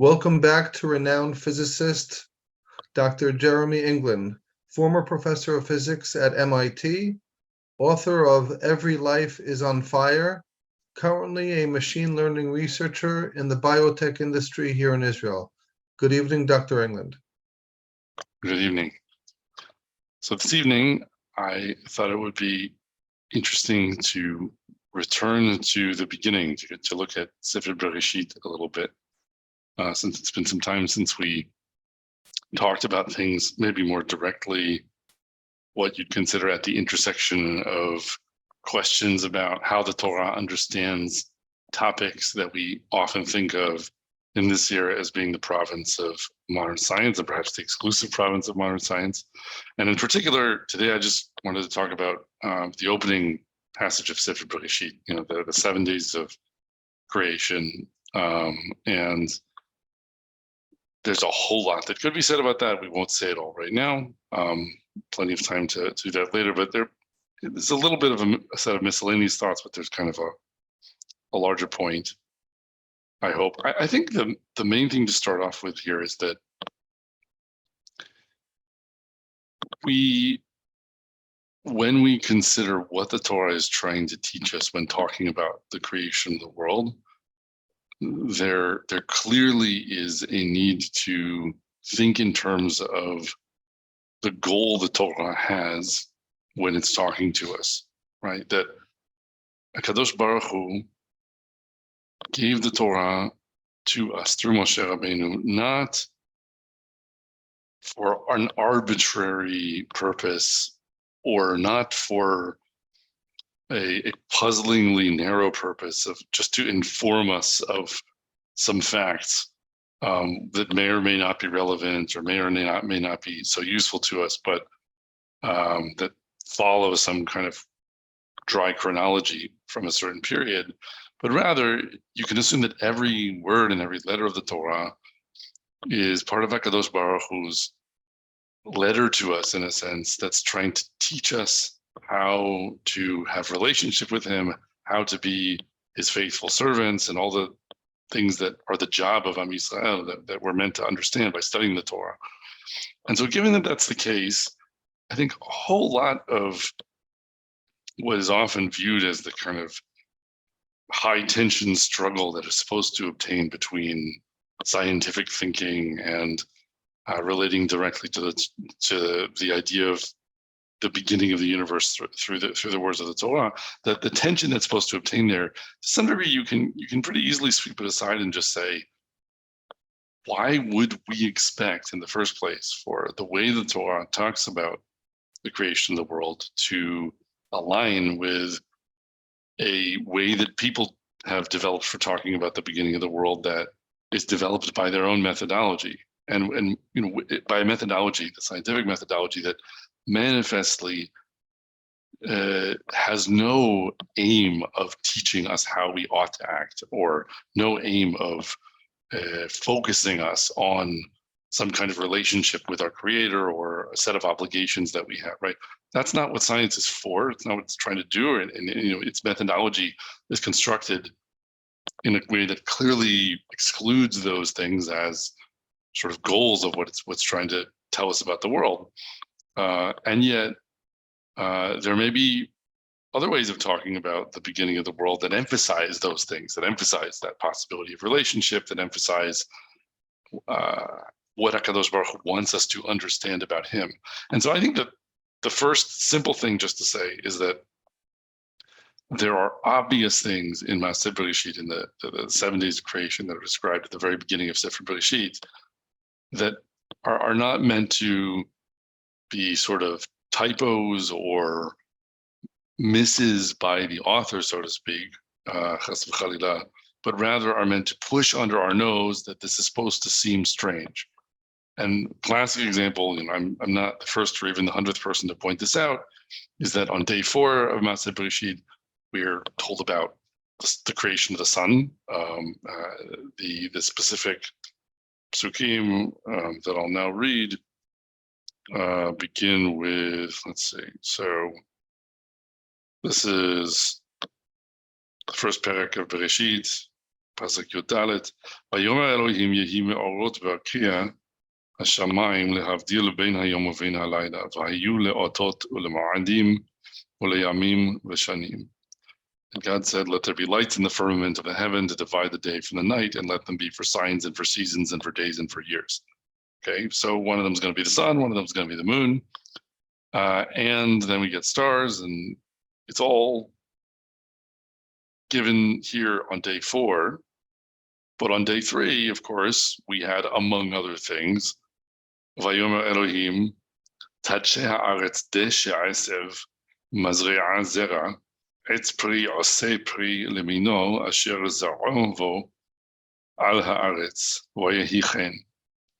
Welcome back to renowned physicist Dr. Jeremy England, former professor of physics at MIT, author of Every Life is on Fire, currently a machine learning researcher in the biotech industry here in Israel. Good evening, Dr. England. Good evening. So this evening, I thought it would be interesting to return to the beginning, to look at Sefer Bereshit a little bit, since it's been some time since we talked about things maybe more directly, what you'd consider at the intersection of questions about how the Torah understands topics that we often think of in this era as being the province of modern science, and perhaps the exclusive province of modern science. And in particular, today I just wanted to talk about the opening passage of Sefer Bereshit, the 7 days of creation. And there's a whole lot that could be said about that. We won't say it all right now. Plenty of time to do that later, but there's a little bit of a set of miscellaneous thoughts, but there's kind of a larger point, I hope. I think the main thing to start off with here is that when we consider what the Torah is trying to teach us when talking about the creation of the world, there clearly is a need to think in terms of the goal the Torah has when it's talking to us, right? That HaKadosh Baruch Hu gave the Torah to us through Moshe Rabbeinu, not for an arbitrary purpose or not for a puzzlingly narrow purpose of just to inform us of some facts that may or may not be relevant or may not be so useful to us, but that follow some kind of dry chronology from a certain period. But rather, you can assume that every word and every letter of the Torah is part of HaKadosh Baruch Hu's letter to us, in a sense, that's trying to teach us how to have relationship with him, how to be his faithful servants, and all the things that are the job of Am Yisrael that we're meant to understand by studying the Torah. And so given that that's the case, I think a whole lot of what is often viewed as the kind of high tension struggle that is supposed to obtain between scientific thinking and relating directly to the idea of the beginning of the universe through the words of the Torah, that the tension that's supposed to obtain there, to some degree, you can pretty easily sweep it aside and just say, why would we expect in the first place for the way the Torah talks about the creation of the world to align with a way that people have developed for talking about the beginning of the world that is developed by their own methodology, and by a methodology, the scientific methodology that manifestly has no aim of teaching us how we ought to act, or no aim of focusing us on some kind of relationship with our creator or a set of obligations that we have, right? That's not what science is for. It's not what it's trying to do. And its methodology is constructed in a way that clearly excludes those things as sort of goals of what's trying to tell us about the world. And yet, there may be other ways of talking about the beginning of the world that emphasize those things, that emphasize that possibility of relationship, that emphasize what HaKadosh Baruch Hu wants us to understand about him. And so I think that the first simple thing just to say is that there are obvious things in Sefer Bereshit, in the 7 days of creation that are described at the very beginning of Sefer Bereshit, that are not meant to be sort of typos or misses by the author, so to speak, chas v'chalila, but rather are meant to push under our nose that this is supposed to seem strange. And classic example, I'm not the first or even the 100th person to point this out, is that on day 4 of Sefer Bereshit, we're told about the creation of the sun. The specific psukim that I'll now read begin with, let's see, so this is the first parak of Bereshit, Pasuk Yud Vayomer Elohim yehi me'orot v'akia השמיים להבדיל בין היום ובין הלילה, והיו לאותות ולמועדים ולימים ושנים. And God said, let there be lights in the firmament of the heaven to divide the day from the night, and let them be for signs and for seasons and for days and for years. Okay, so one of them is going to be the sun, one of them is going to be the moon, and then we get stars, and it's all given here on day 4. But on day 3, of course, we had, among other things, Vayomer Elohim, Tadsheh haaretz deshe asev, mazre'a zera, etz pri oseh pri lemino, asher zar'o vo al haaretz, vayehi chen.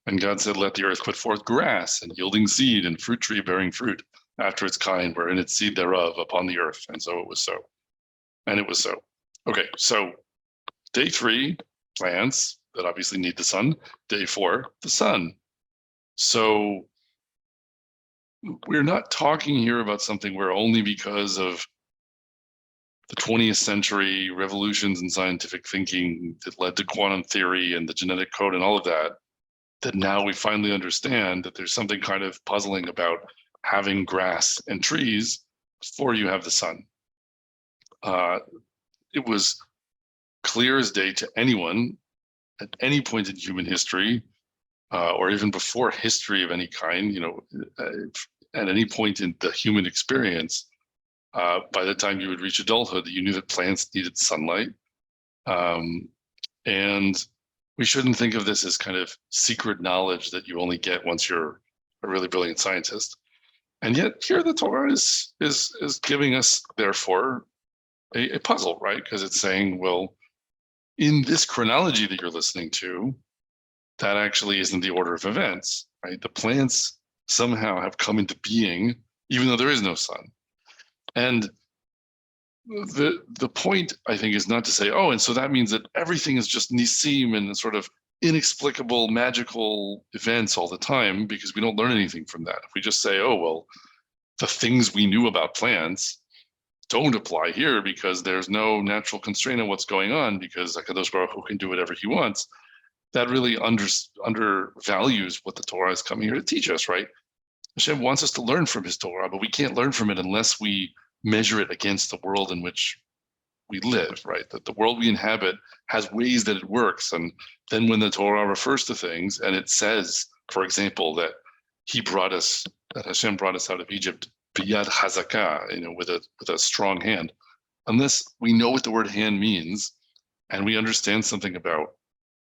And God said, let the earth put forth grass, and yielding seed, and fruit tree bearing fruit, after its kind, wherein its seed thereof upon the earth. And so it was so. And it was so. Okay, so day 3, plants that obviously need the sun. Day 4, the sun. So we're not talking here about something where only because of the 20th century revolutions in scientific thinking that led to quantum theory and the genetic code and all of that, that now we finally understand that there's something kind of puzzling about having grass and trees before you have the sun. It was clear as day to anyone at any point in human history, or even before history of any kind, at any point in the human experience, by the time you would reach adulthood, you knew that plants needed sunlight. And we shouldn't think of this as kind of secret knowledge that you only get once you're a really brilliant scientist. And yet here the Torah is giving us, therefore, a puzzle, right? Because it's saying, well, in this chronology that you're listening to, that actually isn't the order of events, right? The plants somehow have come into being, even though there is no sun. And the point, I think, is not to say, oh, and so that means that everything is just nisim and sort of inexplicable, magical events all the time, because we don't learn anything from that. If we just say, oh, well, the things we knew about plants don't apply here because there's no natural constraint on what's going on, because HaKadosh Baruch Hu can do whatever he wants, that really undervalues what the Torah is coming here to teach us, right? Hashem wants us to learn from his Torah, but we can't learn from it unless we measure it against the world in which we live, right? That the world we inhabit has ways that it works. And then when the Torah refers to things and it says, for example, that that Hashem brought us out of Egypt, biyad chazakah, with a strong hand, unless we know what the word hand means and we understand something about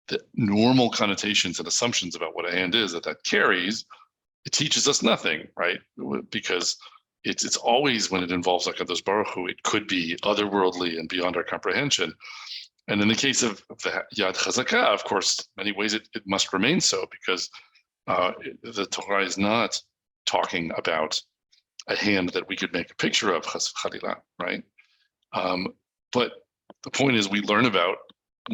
the normal connotations and assumptions about what a hand is that carries, it teaches us nothing, right? Because it's always, when it involves HaKadosh Baruch Hu, it could be otherworldly and beyond our comprehension. And in the case of the Yad Chazakah, of course, in many ways it must remain so, because the Torah is not talking about a hand that we could make a picture of, chas v'chalila, right? But the point is, we learn about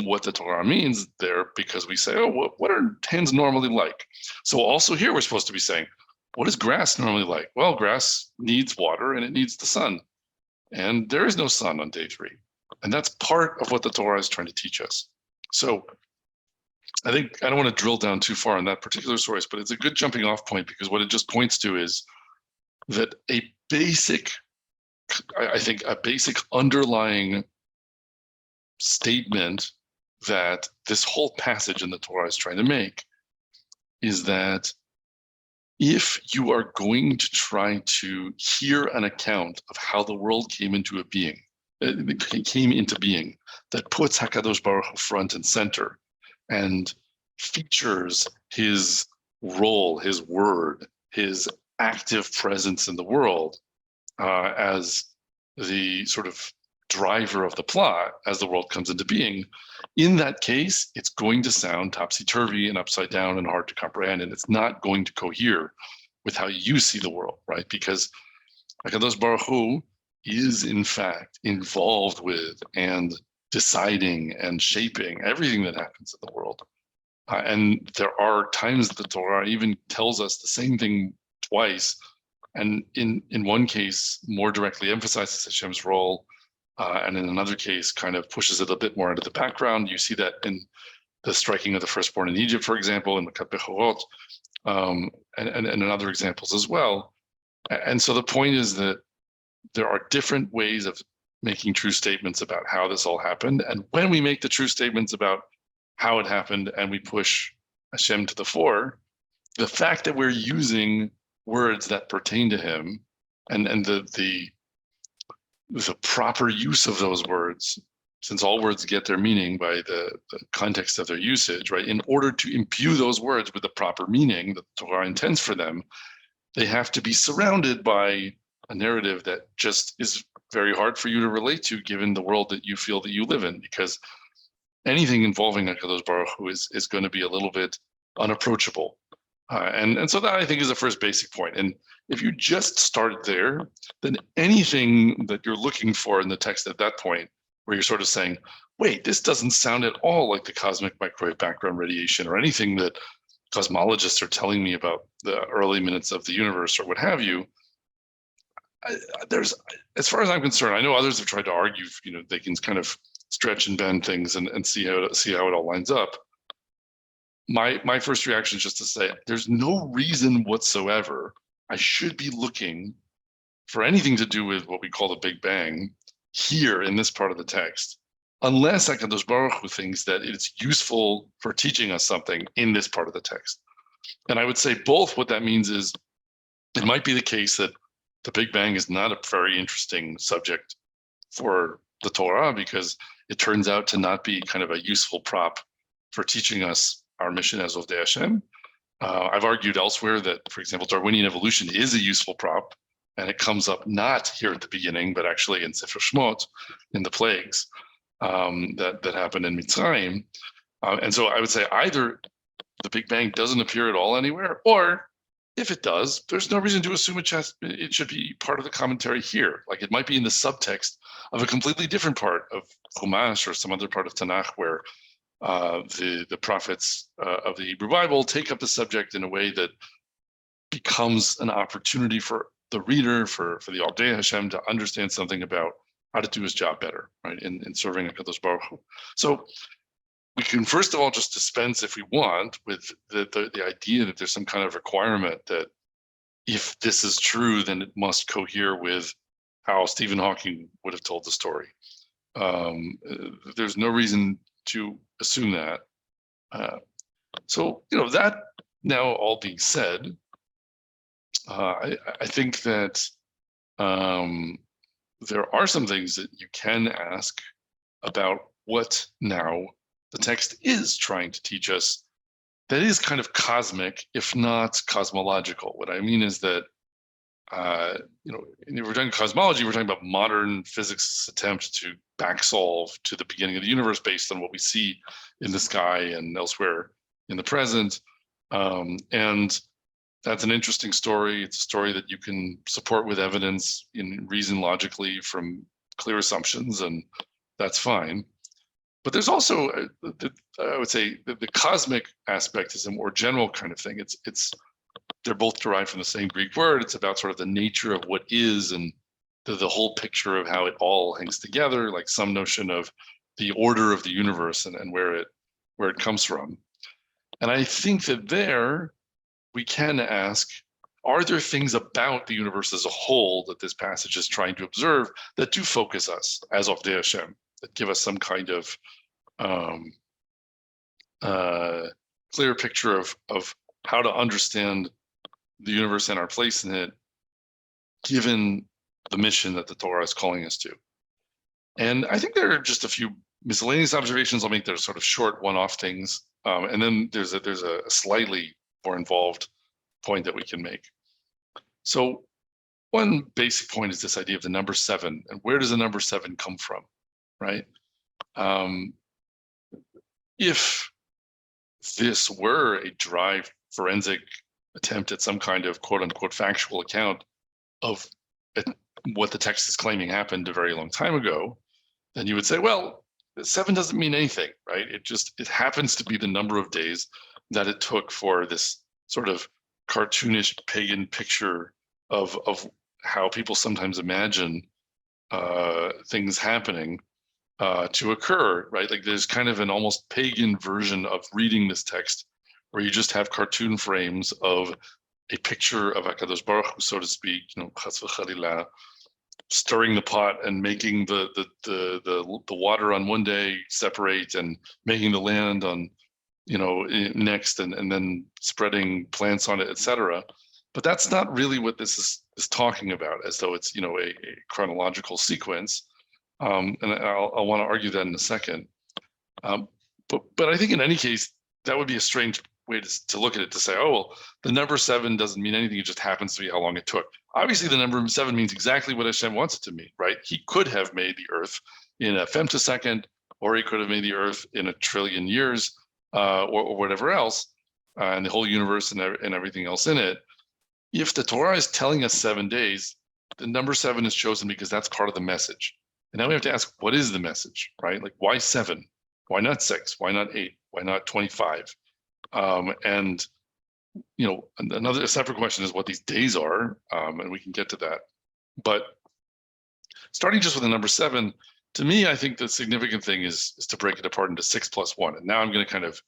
what the Torah means there because we say, oh, what are hands normally like? So also here we're supposed to be saying, what is grass normally like? Well, grass needs water and it needs the sun. And there is no sun on day 3. And that's part of what the Torah is trying to teach us. So I think I don't want to drill down too far on that particular source, but it's a good jumping off point, because what it just points to is that a basic underlying statement that this whole passage in the Torah is trying to make is that if you are going to try to hear an account of how the world came into being, that puts HaKadosh Baruch Hu front and center and features his role, his word, his active presence in the world as the sort of driver of the plot as the world comes into being, in that case, it's going to sound topsy-turvy and upside down and hard to comprehend, and it's not going to cohere with how you see the world, right? Because HaKadosh Baruch Hu is, in fact, involved with and deciding and shaping everything that happens in the world. And there are times that the Torah even tells us the same thing twice, and in one case more directly emphasizes Hashem's role, and in another case kind of pushes it a bit more into the background. You see that in the striking of the firstborn in Egypt, for example, in the Kat Bechorot, and in other examples as well. And so the point is that there are different ways of making true statements about how this all happened. And when we make the true statements about how it happened and we push Hashem to the fore, the fact that we're using words that pertain to him and the proper use of those words, since all words get their meaning by the context of their usage, right? In order to imbue those words with the proper meaning that the Torah intends for them, they have to be surrounded by a narrative that just is very hard for you to relate to, given the world that you feel that you live in, because anything involving HaKadosh Baruch Hu is going to be a little bit unapproachable. And so that, I think, is the first basic point. And if you just start there, then anything that you're looking for in the text at that point, where you're sort of saying, wait, this doesn't sound at all like the cosmic microwave background radiation or anything that cosmologists are telling me about the early minutes of the universe or what have you, there's, as far as I'm concerned, I know others have tried to argue, they can kind of stretch and bend things and see how it all lines up. My first reaction is just to say, there's no reason whatsoever I should be looking for anything to do with what we call the Big Bang here in this part of the text, unless HaKadosh Baruch Hu thinks that it's useful for teaching us something in this part of the text. And I would say both. What that means is it might be the case that the Big Bang is not a very interesting subject for the Torah because it turns out to not be kind of a useful prop for teaching us our mission as Ovdei Hashem. I've argued elsewhere that, for example, Darwinian evolution is a useful prop, and it comes up not here at the beginning, but actually in Sefer Shmot, in the plagues that happened in Mitzrayim. And so I would say either the Big Bang doesn't appear at all anywhere, or if it does, there's no reason to assume it should be part of the commentary here. Like it might be in the subtext of a completely different part of Chumash or some other part of Tanakh where the prophets of the Hebrew Bible take up the subject in a way that becomes an opportunity for the reader, for the Ovdei Hashem, to understand something about how to do his job better, right, in serving HaKadosh Baruch Hu. So we can first of all just dispense, if we want, with the idea that there's some kind of requirement that if this is true, then it must cohere with how Stephen Hawking would have told the story. There's no reason to assume that. So, that now all being said, I think that there are some things that you can ask about what now the text is trying to teach us that is kind of cosmic, if not cosmological. What I mean is that, if we're talking cosmology, we're talking about modern physics' attempt to back solve to the beginning of the universe based on what we see in the sky and elsewhere in the present. And that's an interesting story. It's a story that you can support with evidence in reason logically from clear assumptions, and that's fine. But there's also, I would say, the cosmic aspect is a more general kind of thing. They're both derived from the same Greek word. It's about sort of the nature of what is and the whole picture of how it all hangs together, like some notion of the order of the universe and where it comes from. And I think that there we can ask, are there things about the universe as a whole that this passage is trying to observe that do focus us as Ovdei Hashem, that give us some kind of clear picture of how to understand the universe and our place in it, given the mission that the Torah is calling us to. And I think there are just a few miscellaneous observations I'll make that are sort of short one-off things. And then there's a slightly more involved point that we can make. So one basic point is this idea of the number 7, and where does the number 7 come from, right? If this were a dry forensic attempt at some kind of quote unquote factual account of what the text is claiming happened a very long time ago, then you would say, well, 7 doesn't mean anything, right? It happens to be the number of days that it took for this sort of cartoonish pagan picture of how people sometimes imagine things happening to occur, right? Like there's kind of an almost pagan version of reading this text where you just have cartoon frames of a picture of HaKadosh Baruch Hu, so to speak, chas v'chalila, stirring the pot and making the water on one day separate and making the land on, next, and then spreading plants on it, etc. But that's not really what this is talking about, as though it's a chronological sequence. And I'll want to argue that in a second. But I think in any case, that would be a strange way to look at it, to say, oh, well, the number 7 doesn't mean anything. It just happens to be how long it took. Obviously, the number 7 means exactly what Hashem wants it to mean, right? He could have made the earth in a femtosecond, or he could have made the earth in 1 trillion years, or whatever else, and the whole universe and everything else in it. If the Torah is telling us 7 days, the number 7 is chosen because that's part of the message. And now we have to ask, what is the message, right? Like, why 7? Why not 6? Why not 8? Why not 25? And a separate question is what these days are, and we can get to that. But starting just with the number 7, to me, I think the significant thing is to break it apart into 6 plus 1. And now I'm going to kind of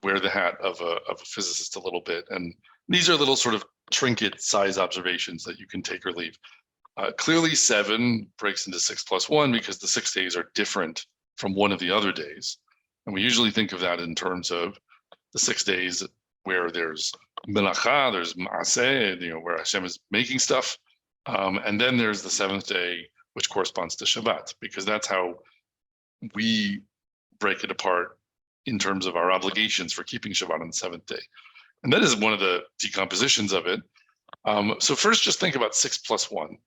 wear the hat of a physicist a little bit. And these are little sort of trinket size observations that you can take or leave. Clearly, 7 breaks into 6 plus 1 because the 6 days are different from one of the other days. And we usually think of that in terms of the 6 days where there's melacha, there's maaseh, where Hashem is making stuff. And then there's the 7th day, which corresponds to Shabbat, because that's how we break it apart in terms of our obligations for keeping Shabbat on the 7th day. And that is one of the decompositions of it. So first, just think about 6 plus 1.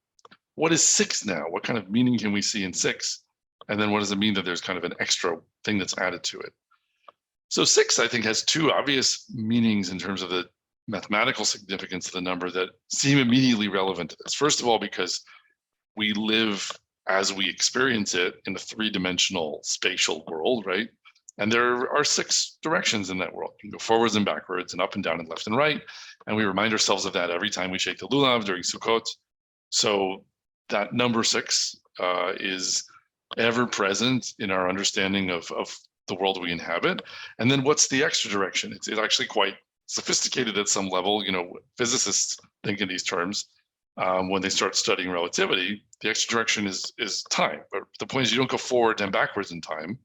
What is 6 now? What kind of meaning can we see in 6? And then what does it mean that there's kind of an extra thing that's added to it? So 6, I think, has 2 obvious meanings in terms of the mathematical significance of the number that seem immediately relevant to this. First of all, because we live as we experience it in a 3-dimensional spatial world, right? And there are 6 directions in that world. You can go forwards and backwards and up and down and left and right. And we remind ourselves of that every time we shake the lulav during Sukkot. So that number 6 is ever present in our understanding of the world we inhabit. And then what's the extra direction? It's actually quite sophisticated at some level. Physicists think in these terms when they start studying relativity. The extra direction is time. But the point is, you don't go forward and backwards in time.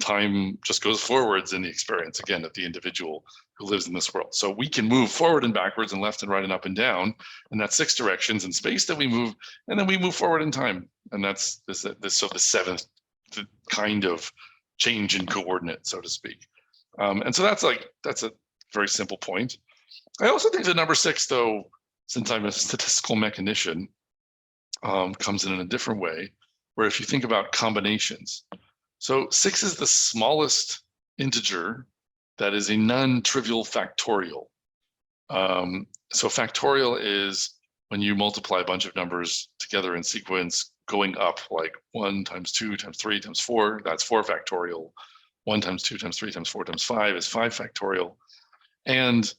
Time just goes forwards in the experience, again, of the individual who lives in this world. So we can move forward and backwards and left and right and up and down, and that's 6 directions in space that we move, and then we move forward in time, and that's so the 7th kind of change in coordinate, so to speak. And so that's a very simple point. I also think the number 6, though, since I'm a statistical mechanician, comes in a different way, where if you think about combinations. So 6 is the smallest integer that is a non-trivial factorial. So factorial is when you multiply a bunch of numbers together in sequence going up, like 1 times 2 times 3 times 4, that's 4 factorial. 1 times 2 times 3 times 4 times 5 is 5 factorial. And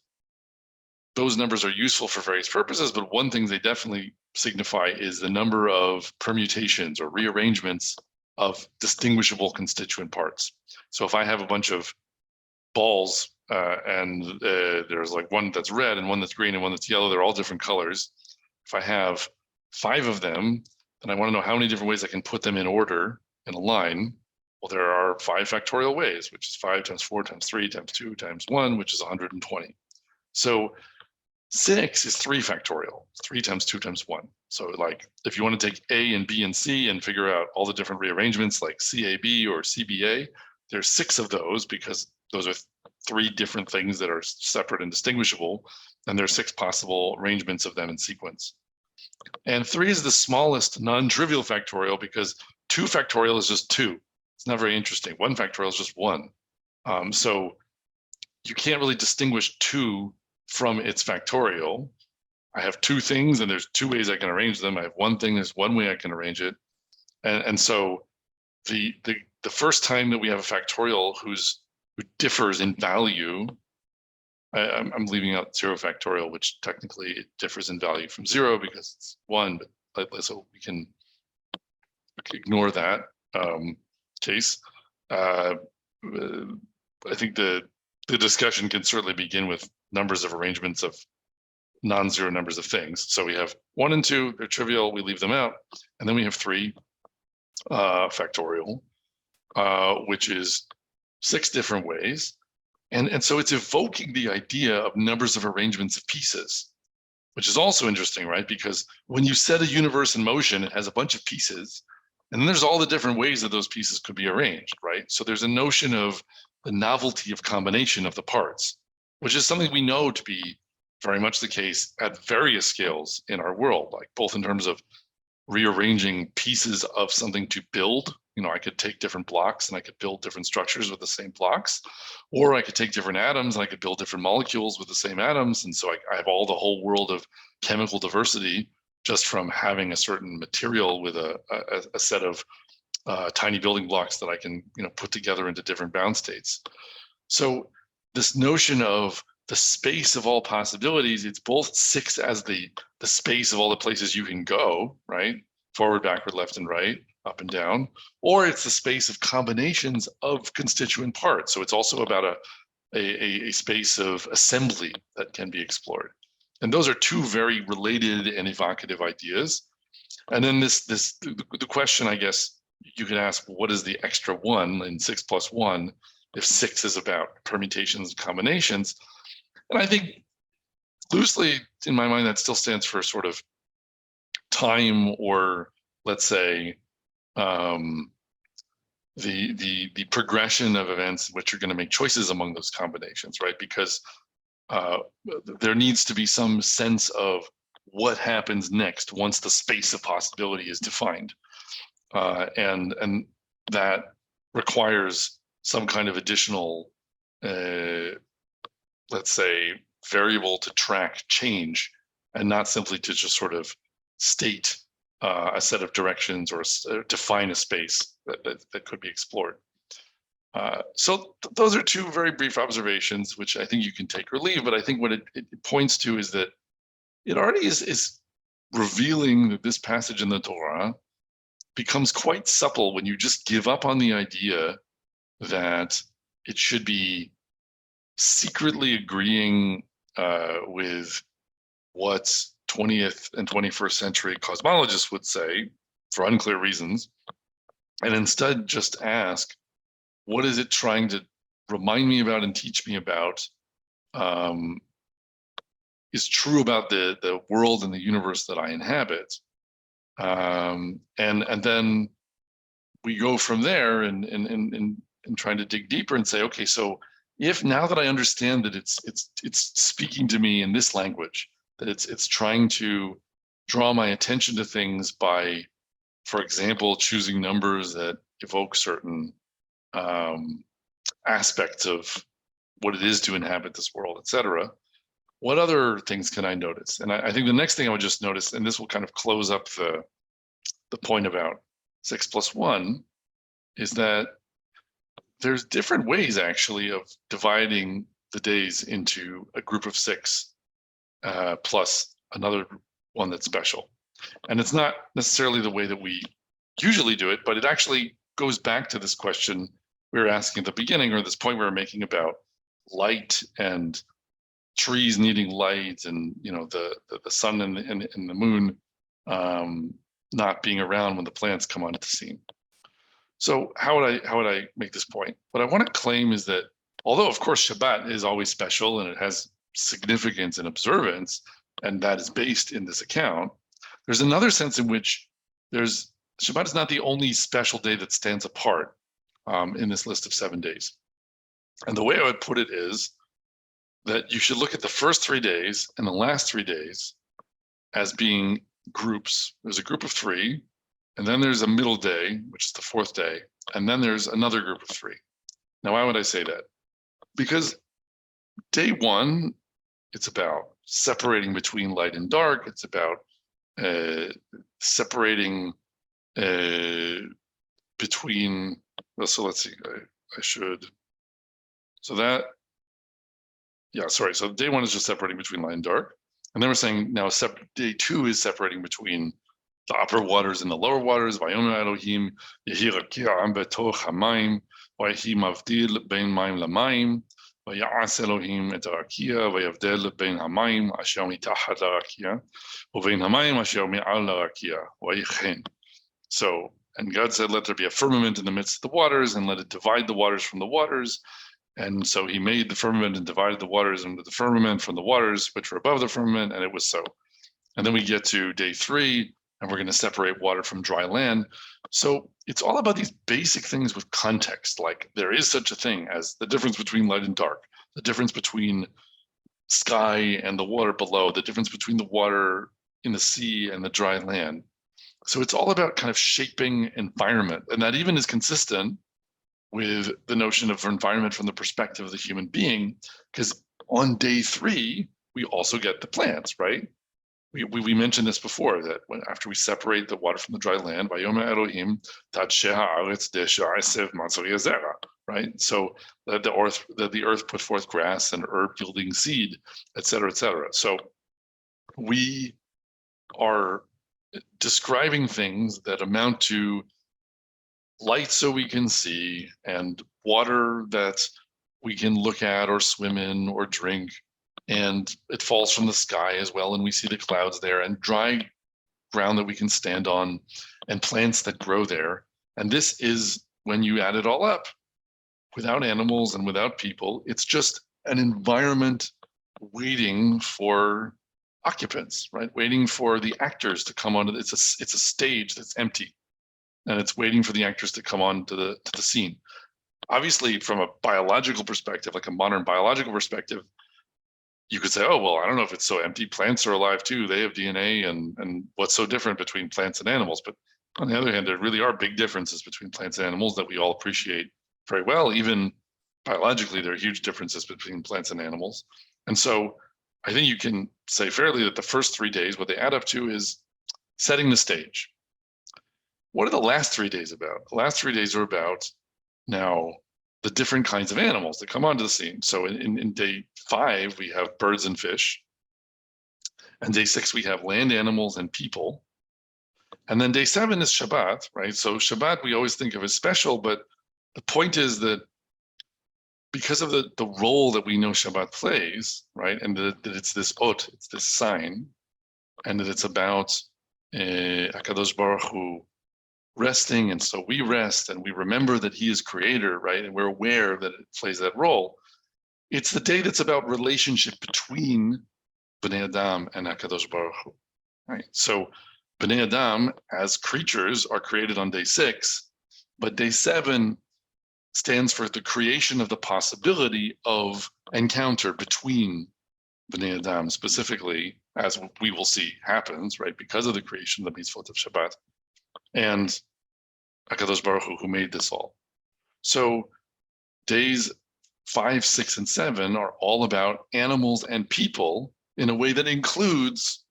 those numbers are useful for various purposes, but one thing they definitely signify is the number of permutations or rearrangements of distinguishable constituent parts. So if I have a bunch of balls and there's like one that's red and one that's green and one that's yellow, they're all different colors. If I have 5 of them, then I want to know how many different ways I can put them in order in a line. Well, there are 5 factorial ways, which is 5 times 4 times 3 times 2 times 1, which is 120. So 6 is 3 factorial, 3 times 2 times 1. So like if you want to take A and B and C and figure out all the different rearrangements like CAB or CBA, there's 6 of those because those are 3 different things that are separate and distinguishable, and there's 6 possible arrangements of them in sequence. And 3 is the smallest non-trivial factorial because 2 factorial is just 2. It's not very interesting. 1 factorial is just 1. So you can't really distinguish 2 from its factorial. I have 2 things and there's 2 ways I can arrange them. I have 1 thing, there's 1 way I can arrange it. And so the first time that we have a factorial who differs in value, I'm leaving out 0 factorial, which technically it differs in value from 0 because it's 1, but so we can ignore that case. I think the discussion can certainly begin with numbers of arrangements of non-zero numbers of things. So we have 1 and 2, they're trivial, we leave them out. And then we have 3 factorial, which is 6 different ways. And so it's evoking the idea of numbers of arrangements of pieces, which is also interesting, right? Because when you set a universe in motion, it has a bunch of pieces, and then there's all the different ways that those pieces could be arranged, right? So there's a notion of the novelty of combination of the parts, which is something we know to be very much the case at various scales in our world, like both in terms of rearranging pieces of something to build. You know, I could take different blocks and I could build different structures with the same blocks, or I could take different atoms and I could build different molecules with the same atoms. And so I have all the whole world of chemical diversity just from having a certain material with a set of tiny building blocks that I can, you know, put together into different bound states. So this notion of the space of all possibilities, it's both 6 as the space of all the places you can go, right? Forward, backward, left and right, up and down, or it's the space of combinations of constituent parts. So it's also about a space of assembly that can be explored. And those are 2 very related and evocative ideas. And then the question, I guess, you could ask, what is the extra 1 in 6 plus 1 if 6 is about permutations and combinations? And I think loosely, in my mind, that still stands for sort of time, or let's say the progression of events in which you're going to make choices among those combinations, right? Because there needs to be some sense of what happens next once the space of possibility is defined, and that requires some kind of additional, let's say, variable to track change, and not simply to just sort of state a set of directions or define a space that could be explored. So those are 2 very brief observations, which I think you can take or leave, but I think what it points to is that it already is revealing that this passage in the Torah becomes quite supple when you just give up on the idea that it should be secretly agreeing with what 20th and 21st century cosmologists would say for unclear reasons, and instead just ask, what is it trying to remind me about and teach me about, is true about the world and the universe that I inhabit? And then we go from there and trying to dig deeper and say, okay, so if now that I understand that it's speaking to me in this language, that it's trying to draw my attention to things by, for example, choosing numbers that evoke certain aspects of what it is to inhabit this world, etc. What other things can I notice? And I think the next thing I would just notice, and this will kind of close up the point about 6 plus 1, is that there's different ways actually of dividing the days into a group of 6 plus another one that's special. And it's not necessarily the way that we usually do it, but it actually goes back to this question we were asking at the beginning, or this point we were making about light and trees needing light, and the sun and the moon not being around when the plants come onto the scene. So how would I make this point? What I want to claim is that although of course Shabbat is always special and it has significance and observance, and that is based in this account, there's another sense in which Shabbat is not the only special day that stands apart in this list of 7 days. And the way I would put it is that you should look at the first 3 days and the last 3 days as being groups. There's a group of 3, and then there's a middle day, which is the 4th day, and then there's another group of 3. Now, why would I say that? Because day 1, it's about separating between light and dark. It's about separating between, so let's see, so day 1 is just separating between light and dark. And then we're saying now day 2 is separating between the upper waters and the lower waters. Vayomer Elohim yehi rakia betoch hamayim vayehi mavdil bein mayim lamayim vayas Elohim et harakia vayavdel bein hamayim asher mitachat larakia uvein hamayim asher me'al larakia vayichen. So, and God said, let there be a firmament in the midst of the waters, and let it divide the waters from the waters. And so he made the firmament and divided the waters into the firmament from the waters which were above the firmament, and it was so. And then we get to day 3, and we're going to separate water from dry land. So it's all about these basic things with context, like there is such a thing as the difference between light and dark, the difference between sky and the water below, the difference between the water in the sea and the dry land. So it's all about kind of shaping environment, and that even is consistent with the notion of environment from the perspective of the human being, because on day 3, we also get the plants, right? We mentioned this before, that after we separate the water from the dry land, Vayomer Elohim Tadshe haaretz desha esev matzor yazera, right? So that the earth put forth grass and herb yielding seed, et cetera, et cetera. So we are describing things that amount to light so we can see, and water that we can look at or swim in or drink, and it falls from the sky as well, and we see the clouds there, and dry ground that we can stand on, and plants that grow there. And this is, when you add it all up, without animals and without people, it's just an environment waiting for occupants, right? Waiting for the actors to come onto. It's a stage that's empty, and it's waiting for the actors to come on to the scene. Obviously, from a biological perspective, like a modern biological perspective, you could say, oh, well, I don't know if it's so empty. Plants are alive too. They have DNA, and what's so different between plants and animals? But on the other hand, there really are big differences between plants and animals that we all appreciate very well. Even biologically, there are huge differences between plants and animals. And so I think you can say fairly that the first 3 days, what they add up to is setting the stage. What are the last 3 days about? The last 3 days are about now the different kinds of animals that come onto the scene. So in day 5, we have birds and fish. And day 6, we have land animals and people. And then day 7 is Shabbat, right? So Shabbat we always think of as special, but the point is that because of the role that we know Shabbat plays, right? And that it's this ot, it's this sign, and that it's about HaKadosh Baruch Hu resting, and so we rest, and we remember that he is creator, right? And we're aware that it plays that role. It's the day that's about relationship between Bnei Adam and HaKadosh Baruch Hu, right? So Bnei Adam, as creatures, are created on day 6, but day 7 stands for the creation of the possibility of encounter between Bnei Adam, specifically, as we will see happens, right, because of the creation of the mitzvot of Shabbat, and HaKadosh Baruch Hu made this all. So days 5, 6, and 7 are all about animals and people in a way that includes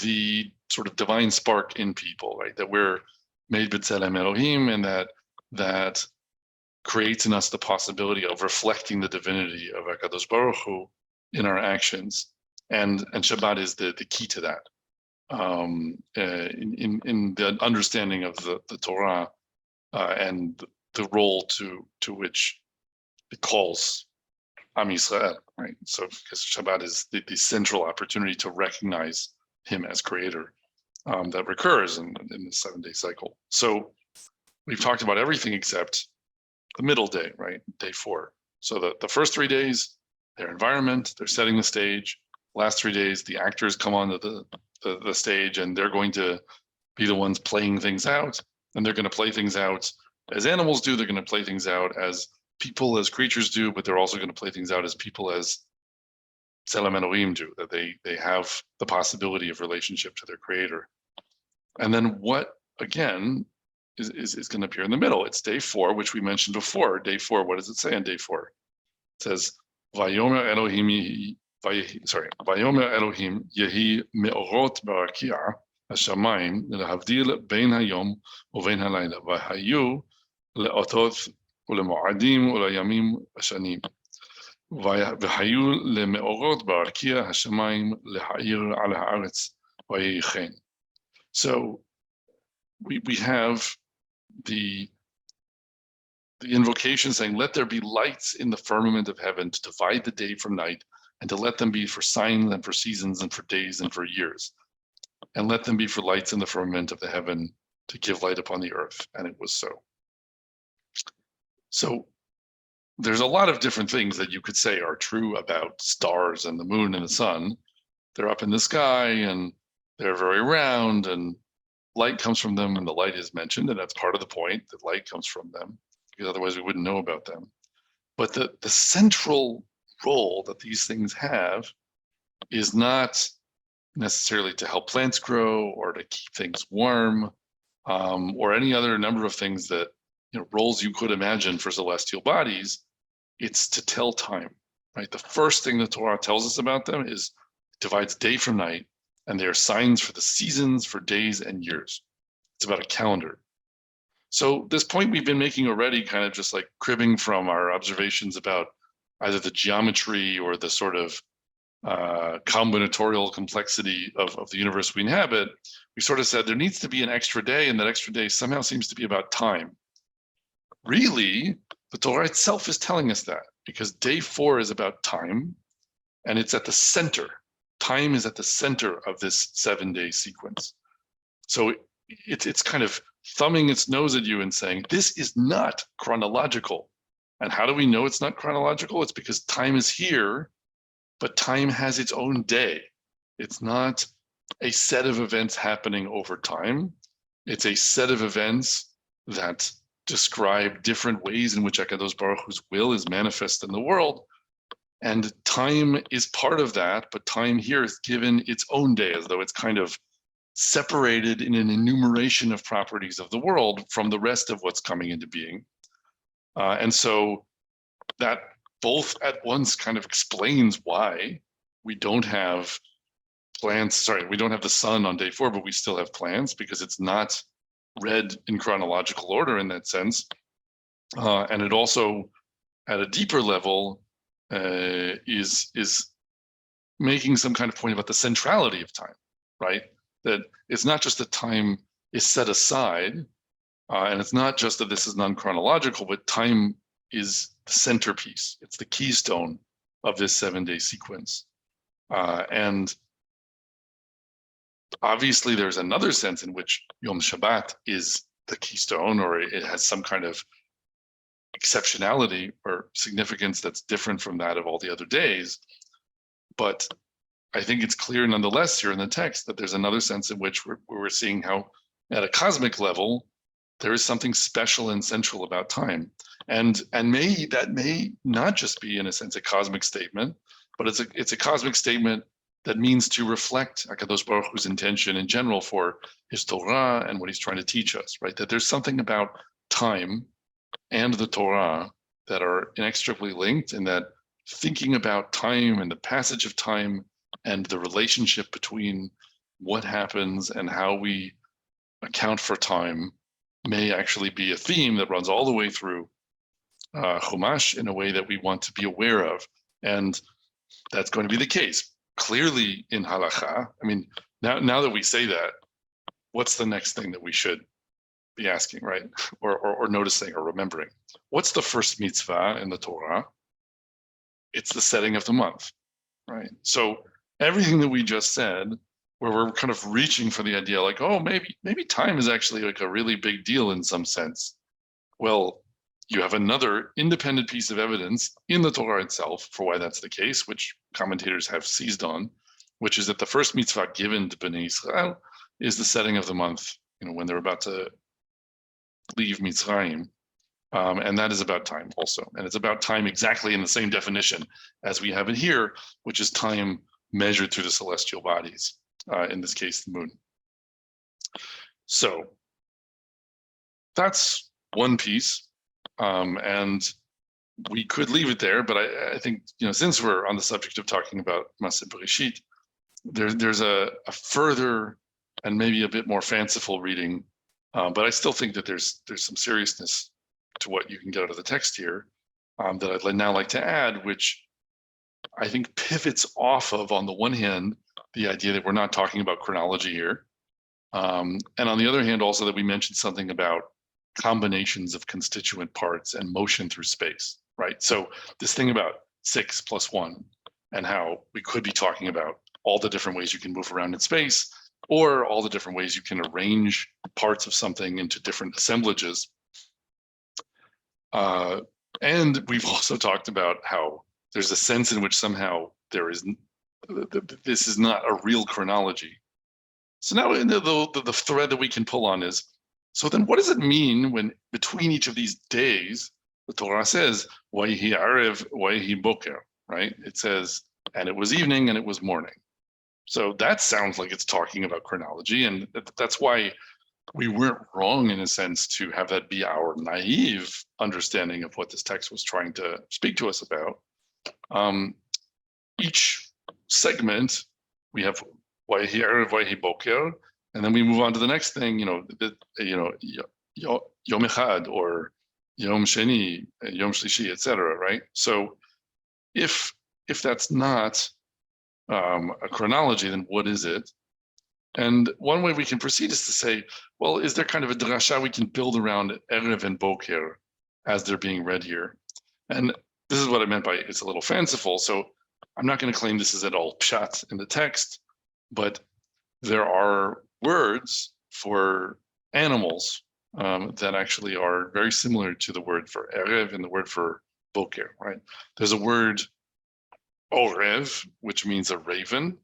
the sort of divine spark in people, right, that we're made b'tzelem Elohim, and that creates in us the possibility of reflecting the divinity of HaKadosh Baruch Hu in our actions, and Shabbat is the key to that. In the understanding of the Torah and the role to which it calls Am Yisrael, right? So because Shabbat is the central opportunity to recognize him as creator that recurs in the 7-day cycle. So we've talked about everything except the middle day, right? Day 4. So the first 3 days, their environment, they're setting the stage. Last 3 days, the actors come onto the stage, and they're going to be the ones playing things out. And they're going to play things out as animals do. They're going to play things out as people, as creatures do, but they're also going to play things out as people, as Tzelem Elohim do, that they have the possibility of relationship to their creator. And then what, again, is going to appear in the middle? It's day 4, which we mentioned before. Day 4, what does it say on day 4? It says, Vayomer Elohim yehi me'orot barakia hashamayim lehavdil bein hayom uvein halayla v'hayu le'otot ulemo'adim ulayamim hashanim v'hayu le'me'orot barakia hashamayim leha'ir al haaretz v'yichen. So we have the invocation saying, let there be lights in the firmament of heaven to divide the day from night, and to let them be for signs and for seasons and for days and for years. And let them be for lights in the firmament of the heaven to give light upon the earth. And it was so. So there's a lot of different things that you could say are true about stars and the moon and the sun. They're up in the sky and they're very round and light comes from them, and the light is mentioned, and that's part of the point, that light comes from them, because otherwise we wouldn't know about them. But the central role that these things have is not necessarily to help plants grow or to keep things warm, or any other number of things that, roles you could imagine for celestial bodies. It's to tell time, right? The first thing the Torah tells us about them is it divides day from night, and they are signs for the seasons, for days and years. It's about a calendar. So this point we've been making already, kind of just like cribbing from our observations about either the geometry or the sort of combinatorial complexity of the universe we inhabit, we sort of said there needs to be an extra day, and that extra day somehow seems to be about time. Really, the Torah itself is telling us that, because day 4 is about time, and it's at the center. Time is at the center of this 7-day sequence. So it's kind of thumbing its nose at you and saying, this is not chronological. And how do we know it's not chronological? It's because time is here, but time has its own day. It's not a set of events happening over time. It's a set of events that describe different ways in which HaKadosh Baruch Hu's will is manifest in the world. And time is part of that, but time here is given its own day, as though it's kind of separated in an enumeration of properties of the world from the rest of what's coming into being. And so that both at once kind of explains why we don't have plants, we don't have the sun on day 4, but we still have plants, because it's not read in chronological order in that sense. And it also, at a deeper level, is making some kind of point about the centrality of time, right? That it's not just that time is set aside, and it's not just that this is non-chronological, but time is the centerpiece. It's the keystone of this 7-day sequence. And obviously there's another sense in which Yom Shabbat is the keystone, or it has some kind of exceptionality or significance that's different from that of all the other days. But I think it's clear nonetheless here in the text that there's another sense in which we're seeing how at a cosmic level, there is something special and central about time. And that may not just be, in a sense, a cosmic statement, but it's a cosmic statement that means to reflect HaKadosh Baruch Hu's intention in general for his Torah and what he's trying to teach us, right? That there's something about time and the Torah that are inextricably linked, and that thinking about time and the passage of time and the relationship between what happens and how we account for time may actually be a theme that runs all the way through Chumash in a way that we want to be aware of. And that's going to be the case. Clearly in Halakha, I mean, now that we say that, what's the next thing that we should be asking, right? Or noticing or remembering? What's the first mitzvah in the Torah? It's the setting of the month, right? So everything that we just said, where we're kind of reaching for the idea like, oh, maybe time is actually like a really big deal in some sense. Well, you have another independent piece of evidence in the Torah itself for why that's the case, which commentators have seized on, which is that the first mitzvah given to Bnei Israel is the setting of the month, when they're about to leave Mitzrayim. And that is about time also. And it's about time exactly in the same definition as we have it here, which is time measured through the celestial bodies, in this case, the moon. So that's one piece. And we could leave it there, but I think, since we're on the subject of talking about Maaseh Bereshit, there's a further and maybe a bit more fanciful reading, but I still think that there's some seriousness to what you can get out of the text here, that I'd now like to add, which I think pivots off of, on the one hand, the idea that we're not talking about chronology here, And on the other hand, also that we mentioned something about combinations of constituent parts and motion through space, right? So this thing about 6 plus 1 and how we could be talking about all the different ways you can move around in space, or all the different ways you can arrange parts of something into different assemblages. And we've also talked about how there's a sense in which somehow this is not a real chronology. So now the thread that we can pull on is, so then what does it mean when between each of these days, the Torah says, Wayihi Arev, Wayihi Boker, right? It says, and it was evening and it was morning. So that sounds like it's talking about chronology, and that's why we weren't wrong in a sense to have that be our naive understanding of what this text was trying to speak to us about. Each segment, we have Wayihi Erev, Wayihi Boker, and then we move on to the next thing, Yom Echad or Yom Sheni, Yom Shlishi, etc. Right? So if that's not a chronology, then what is it? And one way we can proceed is to say, well, is there kind of a drasha we can build around Erev and Boker as they're being read here? And this is what I meant by it's a little fanciful. So I'm not going to claim this is at all pshat in the text, but there are words for animals that actually are very similar to the word for Erev and the word for Boker, right? There's a word Orev, which means a raven,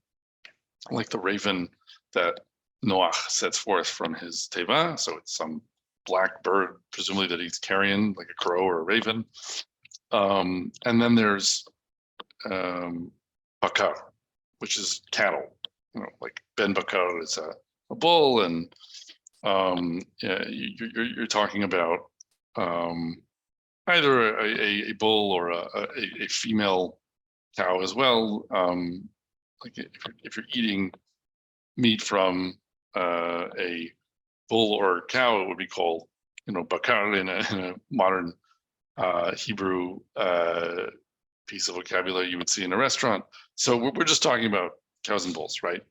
like the raven that Noach sets forth from his teva. So it's some black bird, presumably that he's carrying, like a crow or a raven. And then there's Bakar, which is cattle. Like Ben Bakar is a bull, and you're talking about either a bull or a female cow as well. Like if you're eating meat from a bull or cow, it would be called, bakar in a modern Hebrew piece of vocabulary you would see in a restaurant. So we're just talking about cows and bulls, right?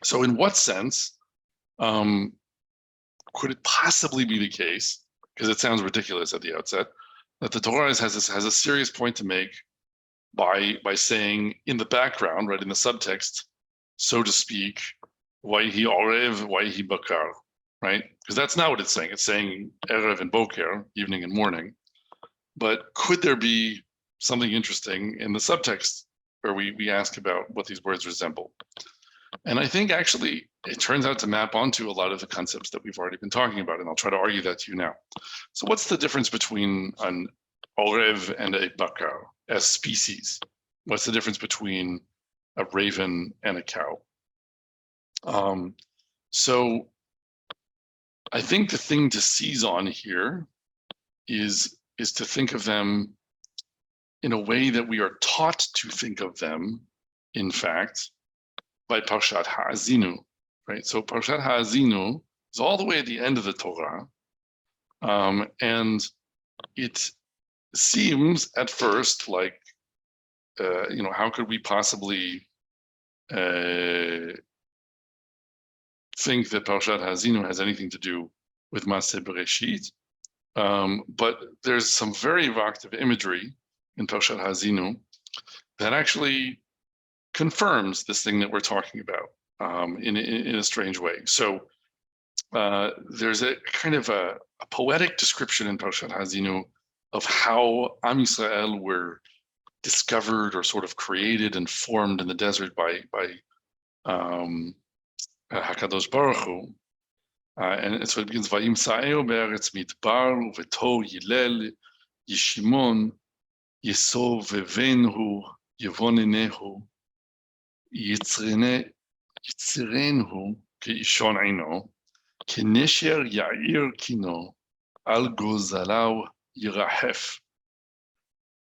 So in what sense could it possibly be the case, because it sounds ridiculous at the outset, that the Torah has a serious point to make by saying in the background, right, in the subtext, so to speak, Wayihi Orev, Wayihi Bakar, right? Because that's not what it's saying. It's saying Erev and Boker, evening and morning. But could there be something interesting in the subtext where we ask about what these words resemble? And I think actually it turns out to map onto a lot of the concepts that we've already been talking about, and I'll try to argue that to you now. So what's the difference between an Orev and a Bakar as species? What's the difference between a raven and a cow? So I think the thing to seize on here is to think of them in a way that we are taught to think of them, in fact, by Parshat Ha'azinu, right? So Parshat Ha'azinu is all the way at the end of the Torah, and it seems at first like, how could we possibly think that Parshat Ha'azinu has anything to do with Maaseh Bereshit? But there's some very evocative imagery in Parshat Ha'azinu that actually confirms this thing that we're talking about in a strange way. So there's a kind of a poetic description in Parshat Ha'azinu of how Am Yisrael were discovered or sort of created and formed in the desert by Hakadosh Baruch Hu. And so it begins, Vayim sa'eo be'eretz midbar uveto yilel yishimon yesovevenhu yevonenehu yitzrenhu ke'ishon eino ke'nesher ya'ir kino al gozalau yirahef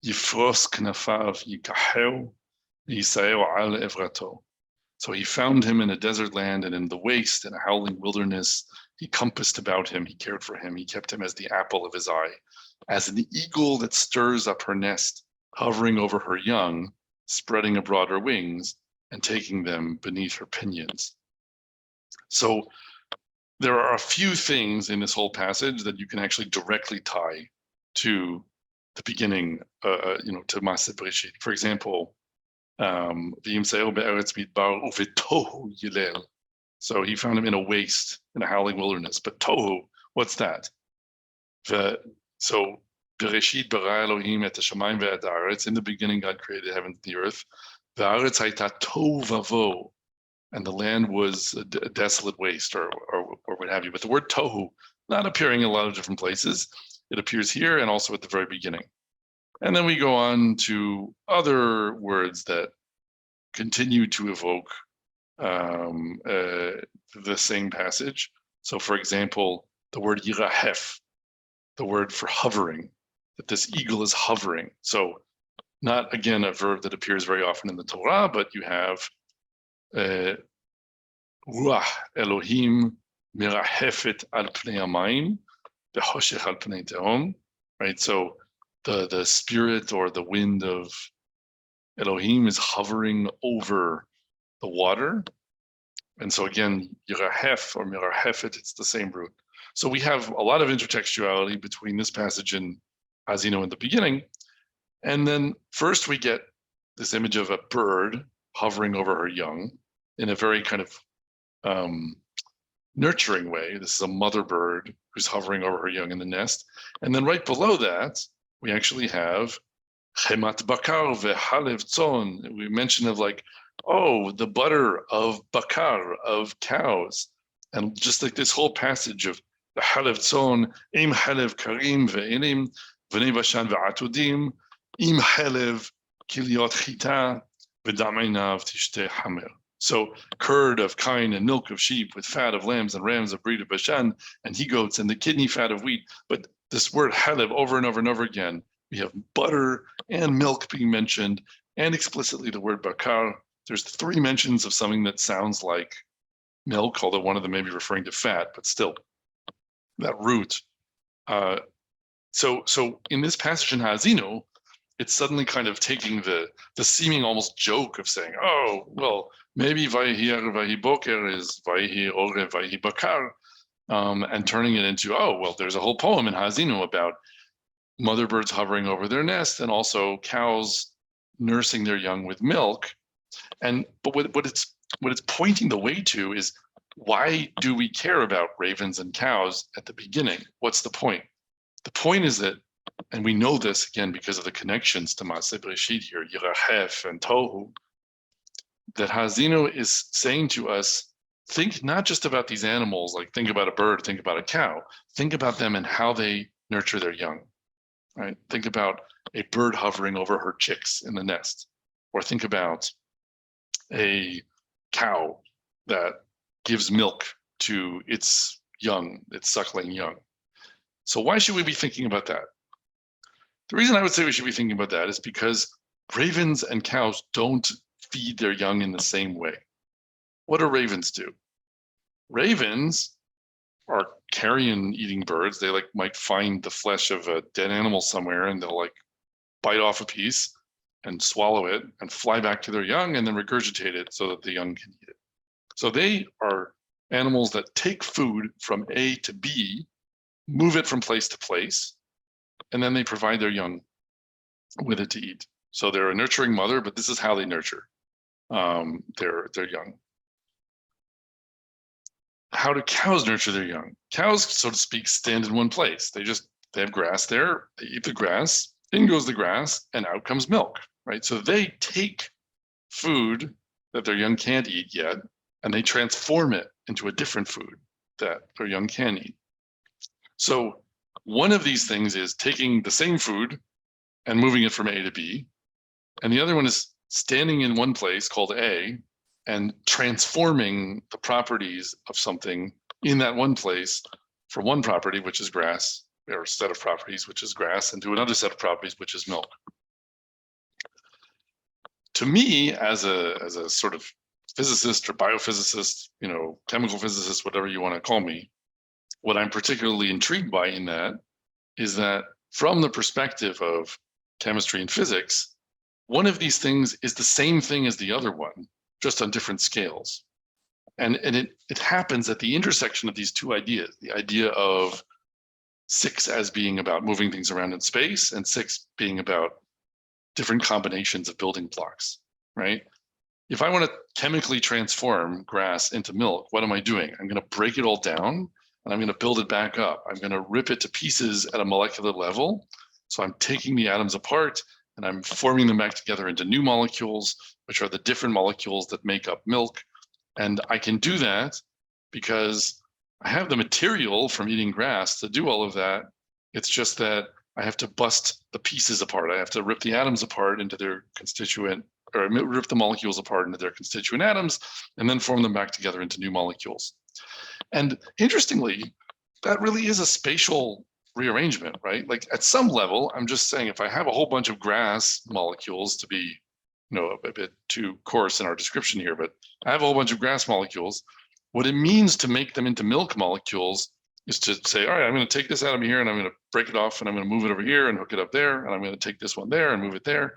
yifros knafav yikaheu yisa'eo al evrato. So he found him in a desert land and in the waste, in a howling wilderness. He compassed about him, he cared for him, he kept him as the apple of his eye, as an eagle that stirs up her nest, hovering over her young, spreading abroad her wings, and taking them beneath her pinions. So there are a few things in this whole passage that you can actually directly tie to the beginning, to Maaseh Bereshit. For example, V'yimse'u be'eretz midbar uvetohu yilel. So he found him in a waste, in a howling wilderness. But tohu, what's that? So Bereshit bara Elohim et hashamayim ve'et haaretz. In the beginning, God created heaven and the earth. Ve'aretz hayta tohu vavo, and the land was a desolate waste, or what have you. But the word tohu not appearing in a lot of different places. It appears here and also at the very beginning. And then we go on to other words that continue to evoke the same passage. So, for example, the word yirahef, the word for hovering, that this eagle is hovering. So, not again a verb that appears very often in the Torah, but you have ruach Elohim mirahefet al pnei hamayim v'hoshech al pnei tehom. Right. So the spirit or the wind of Elohim is hovering over the water. And so again, yirahef or mirahefet, it's the same root. So we have a lot of intertextuality between this passage and Haazinu in the beginning. And then first we get this image of a bird hovering over her young in a very kind of nurturing way. This is a mother bird who's hovering over her young in the nest. And then right below that, we actually have chemat bakar vehalev tzon. We mention of like, oh, the butter of bakar, of cows. And just like this whole passage of the halev tzon, im halev karim ve'elim, v'nei bashan ve'atudim, im halev kiliot chita, v'dameinav tishteh hamer. So curd of kine and milk of sheep with fat of lambs and rams of breed of Bashan and he-goats and the kidney fat of wheat. But this word halev over and over and over again, we have butter and milk being mentioned and explicitly the word bakar. There's 3 mentions of something that sounds like milk, although one of them may be referring to fat, but still that root. So in this passage in Haazinu, it's suddenly kind of taking the seeming almost joke of saying, oh, well, maybe Vayihi Erev Vayihi Boker is Vayihi Orev Vayihi Bakar, and turning it into, oh, well, there's a whole poem in Haazinu about mother birds hovering over their nest and also cows nursing their young with milk. But what it's pointing the way to is, why do we care about ravens and cows at the beginning? What's the point? The point is that, and we know this again because of the connections to Maaseh Bereshit here, Yirahef and Tohu, that Haazinu is saying to us, think not just about these animals, like think about a bird, think about a cow, think about them and how they nurture their young, right? Think about a bird hovering over her chicks in the nest, or think about a cow that gives milk to its young, its suckling young. So why should we be thinking about that? The reason I would say we should be thinking about that is because ravens and cows don't feed their young in the same way. What do ravens do? Ravens are carrion eating birds. They might find the flesh of a dead animal somewhere and they'll bite off a piece and swallow it and fly back to their young and then regurgitate it so that the young can eat it. So they are animals that take food from A to B, move it from place to place, and then they provide their young with it to eat. So they're a nurturing mother, but this is how they nurture their young. How do cows nurture their young? Cows, so to speak, stand in one place. They have grass there, they eat the grass, in goes the grass, and out comes milk, right? So they take food that their young can't eat yet, and they transform it into a different food that their young can eat. So one of these things is taking the same food and moving it from A to B. And the other one is standing in one place called A and transforming the properties of something in that one place from one property, which is grass, or a set of properties, which is grass, into another set of properties, which is milk. To me, as a sort of physicist or biophysicist, chemical physicist, whatever you want to call me, what I'm particularly intrigued by in that is that from the perspective of chemistry and physics, one of these things is the same thing as the other one, just on different scales. And it happens at the intersection of these two ideas, the idea of 6 as being about moving things around in space and 6 being about different combinations of building blocks, right? If I want to chemically transform grass into milk, what am I doing? I'm going to break it all down and I'm going to build it back up. I'm going to rip it to pieces at a molecular level. So I'm taking the atoms apart and I'm forming them back together into new molecules, which are the different molecules that make up milk. And I can do that because I have the material from eating grass to do all of that. It's just that I have to bust the pieces apart. I have to rip the atoms apart into their constituent, or rip the molecules apart into their constituent atoms, and then form them back together into new molecules. And interestingly, that really is a spatial rearrangement, right? Like at some level, I'm just saying if I have a whole bunch of grass molecules, to be a bit too coarse in our description here, but I have a whole bunch of grass molecules. What it means to make them into milk molecules is to say, all right, I'm going to take this atom here and I'm going to break it off and I'm going to move it over here and hook it up there. And I'm going to take this one there and move it there.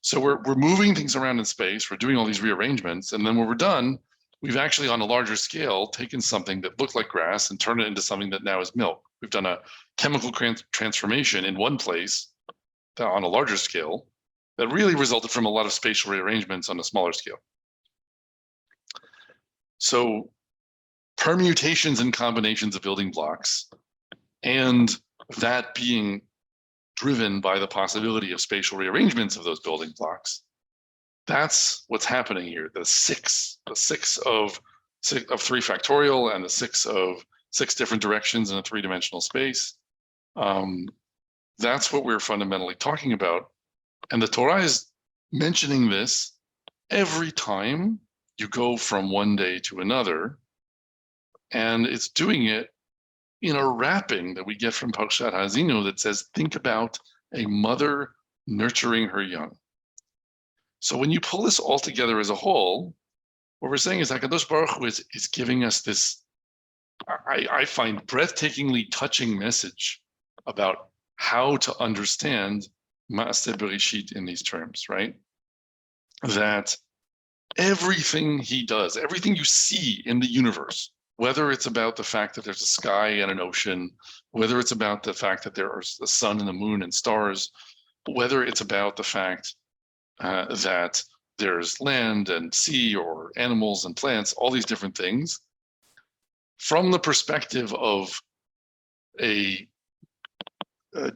So we're moving things around in space. We're doing all these rearrangements. And then when we're done, we've actually on a larger scale taken something that looked like grass and turned it into something that now is milk. We've done a chemical transformation in one place on a larger scale that really resulted from a lot of spatial rearrangements on a smaller scale. So permutations and combinations of building blocks, and that being driven by the possibility of spatial rearrangements of those building blocks. That's what's happening here. The six of 3 factorial and the 6 of 6 different directions in a 3-dimensional space. That's what we're fundamentally talking about. And the Torah is mentioning this every time you go from one day to another. And it's doing it in a wrapping that we get from Parshat Ha'azinu that says, think about a mother nurturing her young. So when you pull this all together as a whole, what we're saying is HaKadosh Baruch Hu is giving us this, I find, breathtakingly touching message about how to understand Ma'aseh Bereshit in these terms, right? That everything he does, everything you see in the universe, whether it's about the fact that there's a sky and an ocean, whether it's about the fact that there are the sun and the moon and stars, whether it's about the fact that there's land and sea or animals and plants, all these different things, from the perspective of a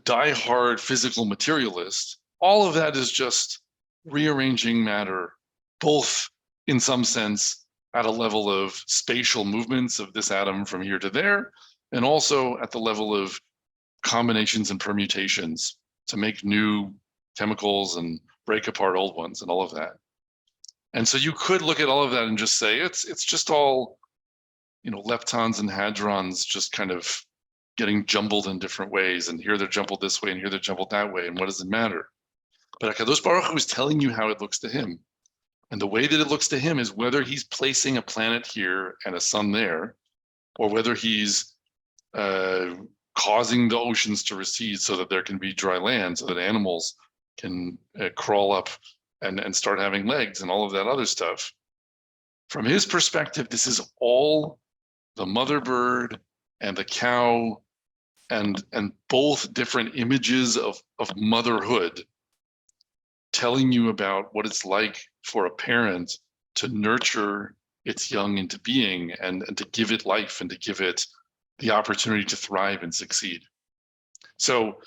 die-hard physical materialist, all of that is just rearranging matter, both in some sense at a level of spatial movements of this atom from here to there, and also at the level of combinations and permutations to make new chemicals and break apart old ones and all of that. And so you could look at all of that and just say it's just all, leptons and hadrons just kind of getting jumbled in different ways, and here they're jumbled this way and here they're jumbled that way, and what does it matter? But HaKadosh Baruch Hu is telling you how it looks to him. And the way that it looks to him is whether he's placing a planet here and a sun there, or whether he's causing the oceans to recede so that there can be dry land, so that animals can crawl up and start having legs and all of that other stuff. From his perspective, this is all the mother bird and the cow and both different images of motherhood telling you about what it's like for a parent to nurture its young into being and to give it life and to give it the opportunity to thrive and succeed. So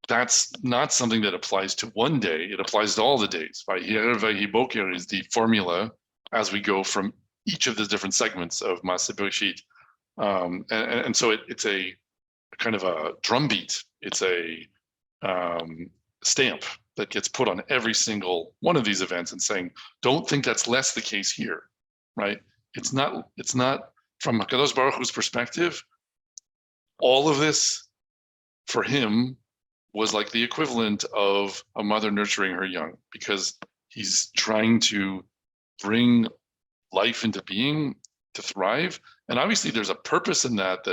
that's not something that applies to one day, it applies to all the days. Vayher vayhi boker is the formula as we go from each of the different segments of Ma'aseh Bereshit. And so it's a kind of a drumbeat, it's a stamp that gets put on every single one of these events and saying, don't think that's less the case here, right? It's not from HaKadosh Baruch Hu's perspective, all of this for him was like the equivalent of a mother nurturing her young, because he's trying to bring life into being to thrive. And obviously there's a purpose in that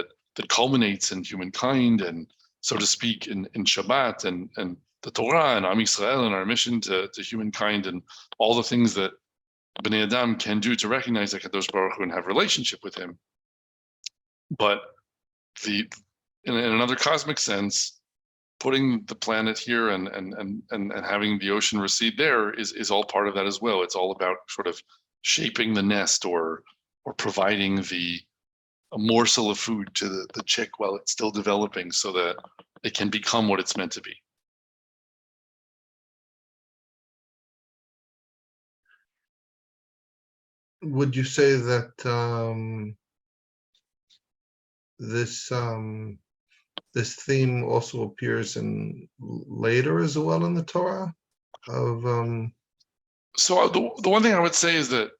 culminates in humankind and, so to speak, in Shabbat and the Torah and Am Yisrael and our mission to humankind and all the things that Bnei Adam can do to recognize HaKadosh Baruch Hu and have relationship with him. But in another cosmic sense, putting the planet here and having the ocean recede there is all part of that as well. It's all about sort of shaping the nest or providing a morsel of food to the chick while it's still developing so that it can become what it's meant to be. Would you say that this theme also appears in later as well in the Torah? So the one thing I would say is that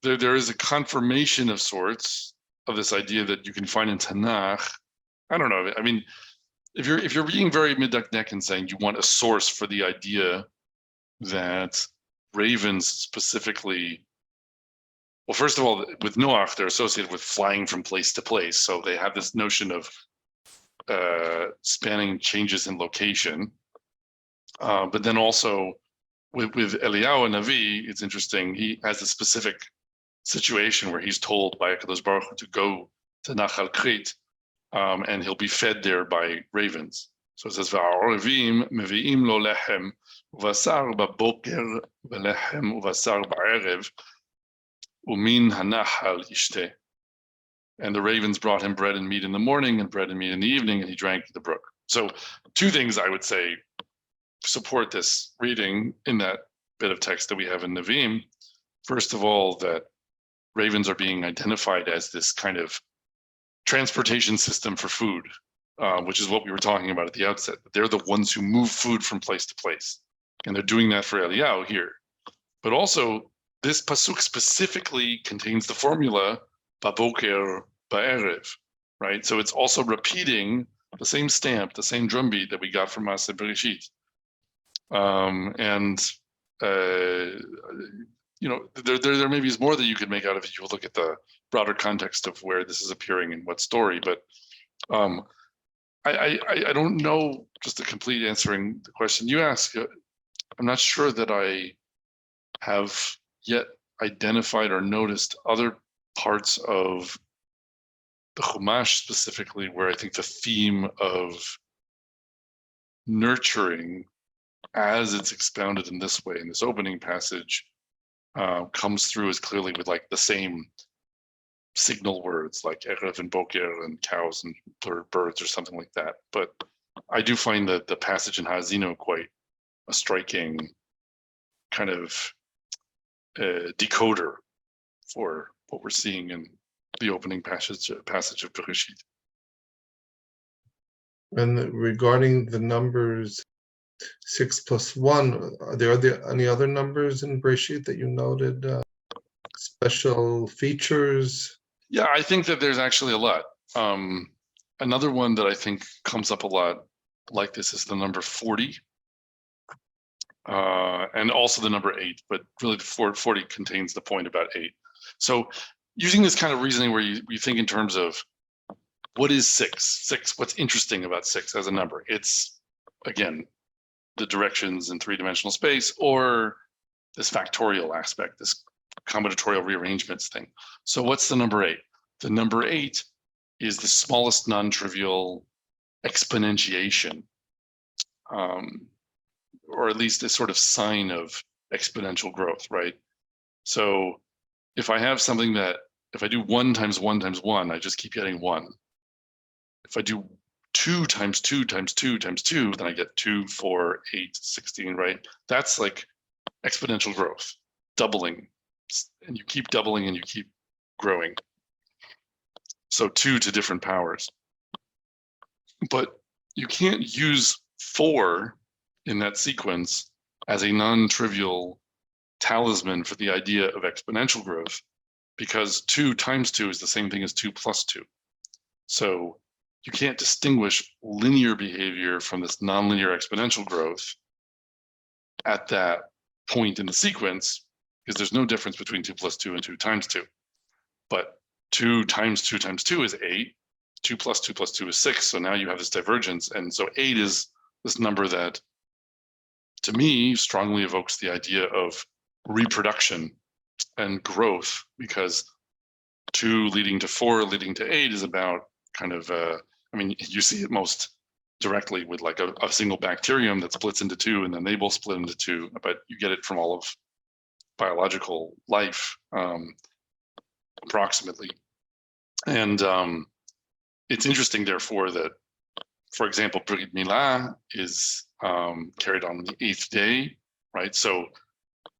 there is a confirmation of sorts of this idea that you can find in Tanakh. I don't know. I mean, if you're being very midaknek and saying you want a source for the idea that ravens specifically, well, first of all, with Noach, they're associated with flying from place to place. So they have this notion of spanning changes in location. But then also with Eliyahu Navi, it's interesting. He has a specific situation where he's told by HaKadosh Baruch Hu to go to Nachal Krit, and he'll be fed there by ravens. So it says, "Va'arevim mevi'im lo lechem uvasar ba'boker velechem uvasar ba'erev umin hanachal ishteh." And the ravens brought him bread and meat in the morning and bread and meat in the evening, and he drank the brook. So two things I would say support this reading in that bit of text that we have in Nevi'im. First of all, that ravens are being identified as this kind of transportation system for food, which is what we were talking about at the outset. They're the ones who move food from place to place. And they're doing that for Eliyahu here. But also, this pasuk specifically contains the formula, baboker ba'erev, right? So it's also repeating the same stamp, the same drumbeat that we got from Maaseh Bereshit. You know, there maybe is more that you could make out of it. You look at the broader context of where this is appearing in what story, but I don't know, just a complete answering the question you asked. I'm not sure that I have yet identified or noticed other parts of the Chumash specifically where I think the theme of nurturing, as it's expounded in this way, in this opening passage, comes through as clearly with like the same signal words like erev and boker and cows and birds or something like that. But I do find that the passage in Ha'azino quite a striking kind of decoder for what we're seeing in the opening passage of Bereshit. And regarding the numbers 6 plus 1, are there any other numbers in Bereshit that you noted? Special features? Yeah, I think that there's actually a lot. Another one that I think comes up a lot like this is the number 40. And also the number 8, but really the 40 contains the point about 8. So using this kind of reasoning where you think in terms of what is 6, what's interesting about 6 as a number? It's, again, the directions in three-dimensional space or this factorial aspect, this combinatorial rearrangements thing. So what's the number 8? The number 8 is the smallest non-trivial exponentiation, or at least a sort of sign of exponential growth, right? So if I have something that, if I do 1 times 1 times 1, I just keep getting 1. If I do 2 times 2 times 2 times 2, then I get 2, 4, 8, 16, right? That's like exponential growth, doubling. And you keep doubling and you keep growing. So 2 to different powers. But you can't use 4 in that sequence as a non-trivial talisman for the idea of exponential growth, because 2 times 2 is the same thing as 2 plus 2. So you can't distinguish linear behavior from this nonlinear exponential growth at that point in the sequence, because there's no difference between 2 plus 2 and 2 times 2. But 2 times 2 times 2 is 8. 2 plus 2 plus 2 is 6. So now you have this divergence. And so 8 is this number that, to me, strongly evokes the idea of reproduction growth, because 2 leading to 4 leading to 8 is about kind of, I mean, you see it most directly with like a single bacterium that splits into 2 and then they both split into 2, but you get it from all of biological life, approximately. And it's interesting, therefore, that, for example, Brit Milah is carried on the 8th day, right? So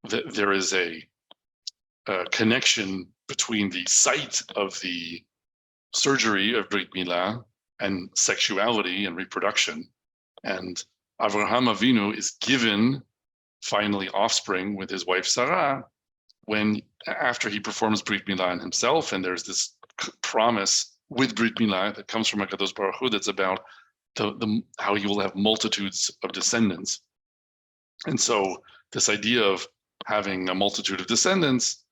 there is a connection between the site of the surgery of Brit Milah and sexuality and reproduction. And Avraham Avinu is given finally offspring with his wife Sarah after he performs Brit Milah on himself, and there's this promise with Brit Milah that comes from HaKadosh Baruch Hu that's about how he will have multitudes of descendants. And so this idea of having a multitude of descendants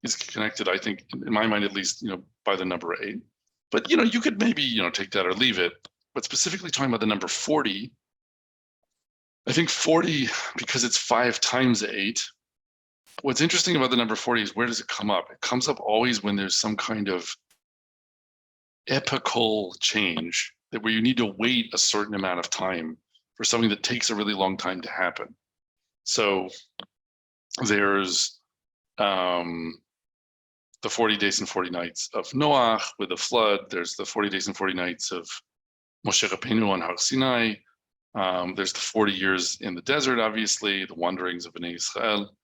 is connected, I think, in my mind at least, by the number 8. But you could maybe take that or leave it. But specifically talking about the number 40, I think 40, because it's 5 times 8. What's interesting about the number 40 is, where does it come up? It comes up always when there's some kind of epochal change, that where you need to wait a certain amount of time for something that takes a really long time to happen. So there's the 40 days and 40 nights of Noach with the flood. There's the 40 days and 40 nights of Moshe Rabbeinu on Har Sinai. There's the 40 years in the desert, obviously, the wanderings of Bnei Israel.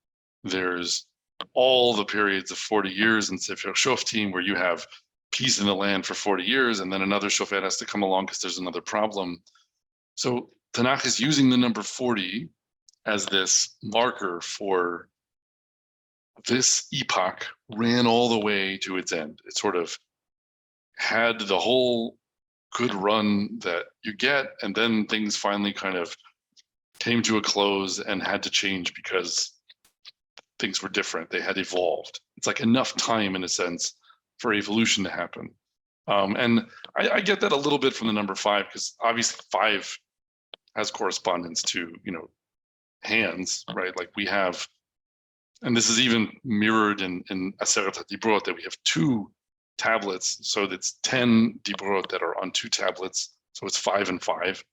There's all the periods of 40 years in Sefer Shoftim, where you have peace in the land for 40 years, and then another shofet has to come along because there's another problem. So Tanakh is using the number 40 as this marker for this epoch ran all the way to its end. It sort of had the whole good run that you get, and then things finally kind of came to a close and had to change because things were different. They had evolved. It's like enough time, in a sense, for evolution to happen. And I get that a little bit from the number 5, because obviously 5 has correspondence to, hands, right? Like we have, and this is even mirrored in Aseret HaDibrot, that we have 2 tablets. So that's 10 Dibrot that are on 2 tablets. So it's 5 and 5.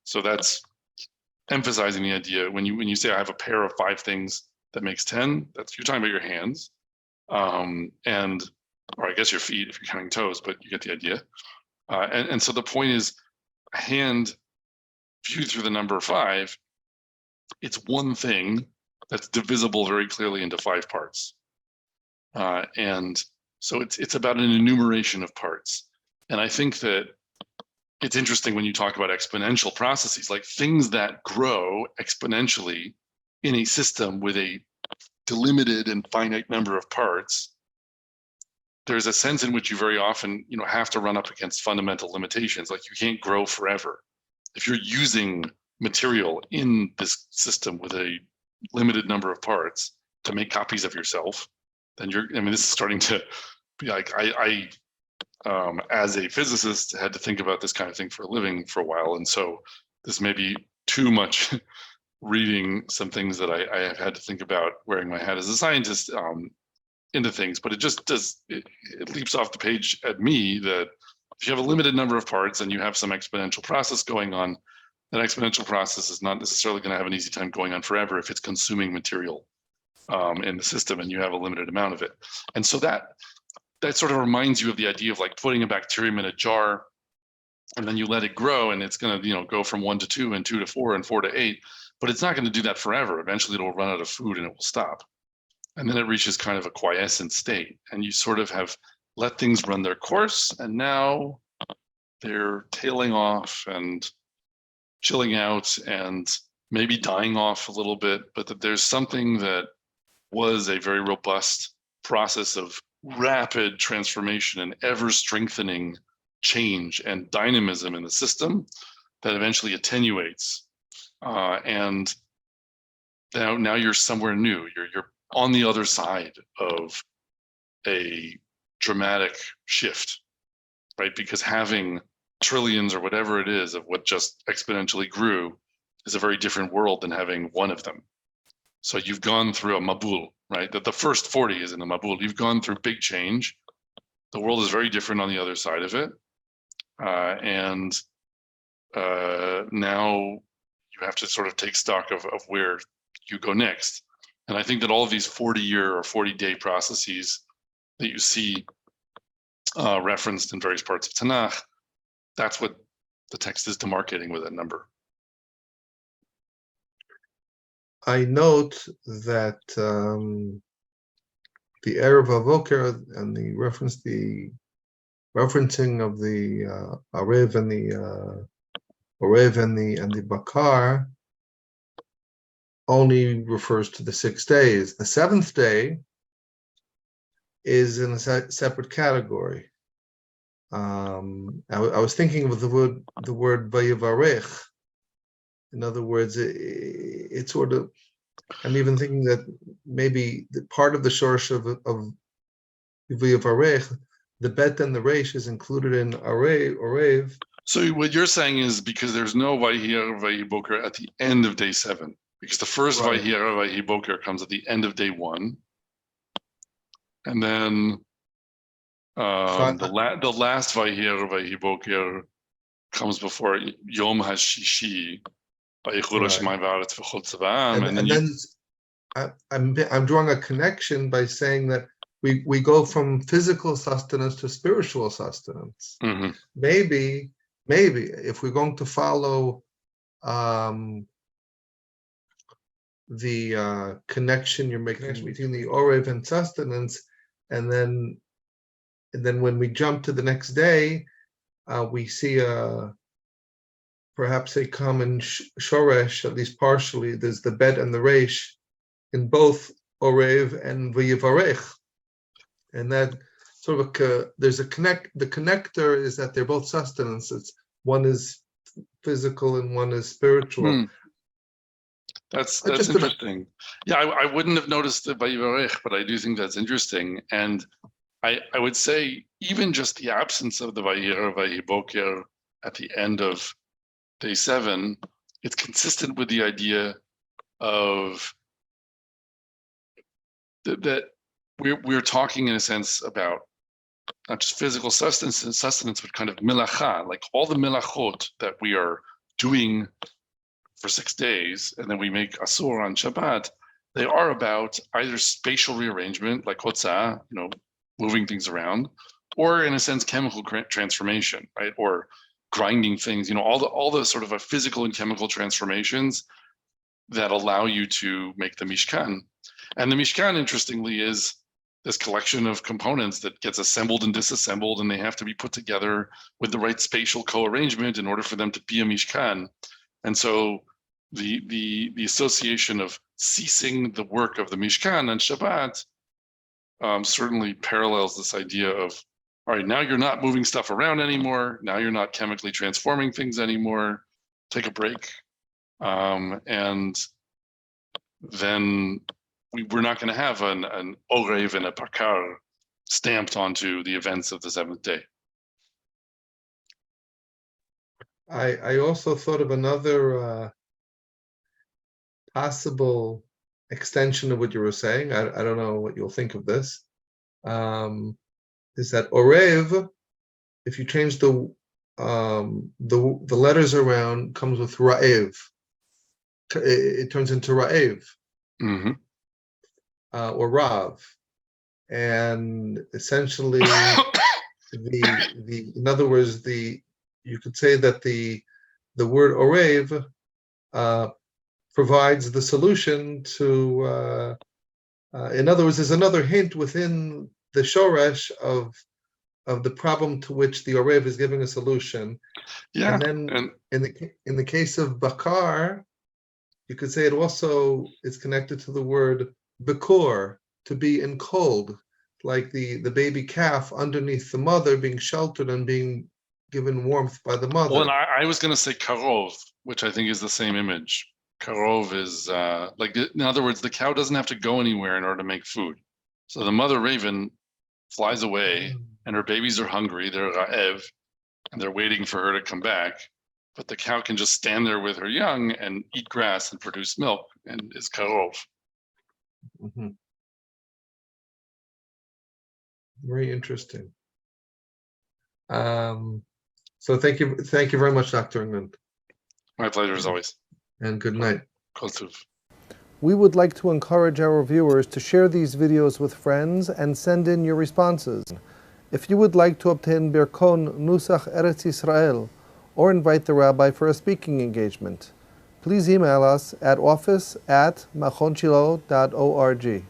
So that's emphasizing the idea, when you say I have a pair of 5 things that makes 10, that's, you're talking about your hands. Or I guess your feet if you're counting toes, but you get the idea. And so the point is, a hand viewed through the number 5, it's one thing that's divisible very clearly into 5 parts. And so it's about an enumeration of parts. And I think that it's interesting when you talk about exponential processes, like things that grow exponentially in a system with a delimited and finite number of parts. There's a sense in which you very often, have to run up against fundamental limitations. Like you can't grow forever. If you're using material in this system with a limited number of parts to make copies of yourself, then this is starting to be like, I as a physicist, had to think about this kind of thing for a living for a while. And so this may be too much reading some things that I have had to think about wearing my hat as a scientist into things, but it just does, it leaps off the page at me that if you have a limited number of parts and you have some exponential process going on, that exponential process is not necessarily going to have an easy time going on forever if it's consuming material in the system and you have a limited amount of it. And so that sort of reminds you of the idea of like putting a bacterium in a jar, and then you let it grow, and it's going to go from 1 to 2 and 2 to 4 and 4 to 8, but it's not going to do that forever. Eventually it'll run out of food and it will stop. And then it reaches kind of a quiescent state, and you sort of have let things run their course, and now they're tailing off and chilling out and maybe dying off a little bit, but that there's something that was a very robust process of rapid transformation and ever strengthening change and dynamism in the system that eventually attenuates. And now you're somewhere new. You're on the other side of a dramatic shift, right? Because having trillions or whatever it is of what just exponentially grew is a very different world than having one of them. So you've gone through a mabul, right? That the first 40 is in the Mabul. You've gone through big change. The world is very different on the other side of it. And now you have to sort of take stock of where you go next. And I think that all of these 40-year or 40-day processes that you see referenced in various parts of Tanakh, that's what the text is demarcating with that number. I note that the Erev Avoker and the referencing of the Arev and the Bakar only refers to the 6 days. The 7th day is in a separate category. I was thinking of the word Vayivarech. In other words, it's sort of, I'm even thinking that maybe the part of the shorsh of Vayivarech, the bet and the reish is included in Orev. So what you're saying is because there's no Vayihar Vayiboker at the end of day 7, because the first Right. Vayihar Vayiboker comes at the end of day 1, and then the last Vayihar Vayiboker comes before Yom HaShishi, Vayichur Hashemayim V'Haaretz V'chol Tzva'am, and then I'm drawing a connection by saying that we go from physical sustenance to spiritual sustenance. Mhm. Maybe if we're going to follow the connection you're making between the Orev and sustenance, and then when we jump to the next day, we see perhaps a common shoresh, at least partially. There's the bet and the reish in both Orev and Vayivarech, and that sort of there's a connect. The connector is that they're both sustenances. One is physical and one is spiritual. That's interesting. Yeah, I wouldn't have noticed the Vayivarech, but I do think that's interesting. And I would say even just the absence of the Vayihar Vayiboker at the end of day 7, it's consistent with the idea of that we're talking in a sense about not just physical sustenance, but kind of milacha, like all the milachot that we are doing for 6 days, and then we make asur on Shabbat. They are about either spatial rearrangement, like hotzah, moving things around, or in a sense chemical transformation, right? Or grinding things, all the sort of physical and chemical transformations that allow you to make the Mishkan. And the Mishkan, interestingly, is this collection of components that gets assembled and disassembled, and they have to be put together with the right spatial co-arrangement in order for them to be a Mishkan. And so the association of ceasing the work of the Mishkan on Shabbat certainly parallels this idea of, all right, now you're not moving stuff around anymore. Now you're not chemically transforming things anymore. Take a break. And then we're not going to have an Orev and a Bakar stamped onto the events of the 7th day. I also thought of another possible extension of what you were saying. I don't know what you'll think of this. Is that Orev, if you change the letters around, comes with Ra'ev. It turns into Ra'ev. Mm-hmm. Or Rav, and essentially in other words, you could say that the word Orev provides the solution to. In other words, there's another hint within the shoresh of the problem to which the Orev is giving a solution. Yeah, and then in the case of Bakar, you could say it also is connected to the word Bekor, to be in cold, like the baby calf underneath the mother being sheltered and being given warmth by the mother. Well, and I was going to say Karov, which I think is the same image. Karov is in other words, the cow doesn't have to go anywhere in order to make food. So the mother raven flies away, and her babies are hungry. They're Ra'ev, and they're waiting for her to come back. But the cow can just stand there with her young and eat grass and produce milk, and is Karov. Mm-hmm. Very interesting. So thank you very much, Dr. England. My pleasure as always. And good night. Kol tuv. We would like to encourage our viewers to share these videos with friends and send in your responses. If you would like to obtain Birkon Nusach Eretz Yisrael or invite the rabbi for a speaking engagement, please email us at office@machonshilo.org.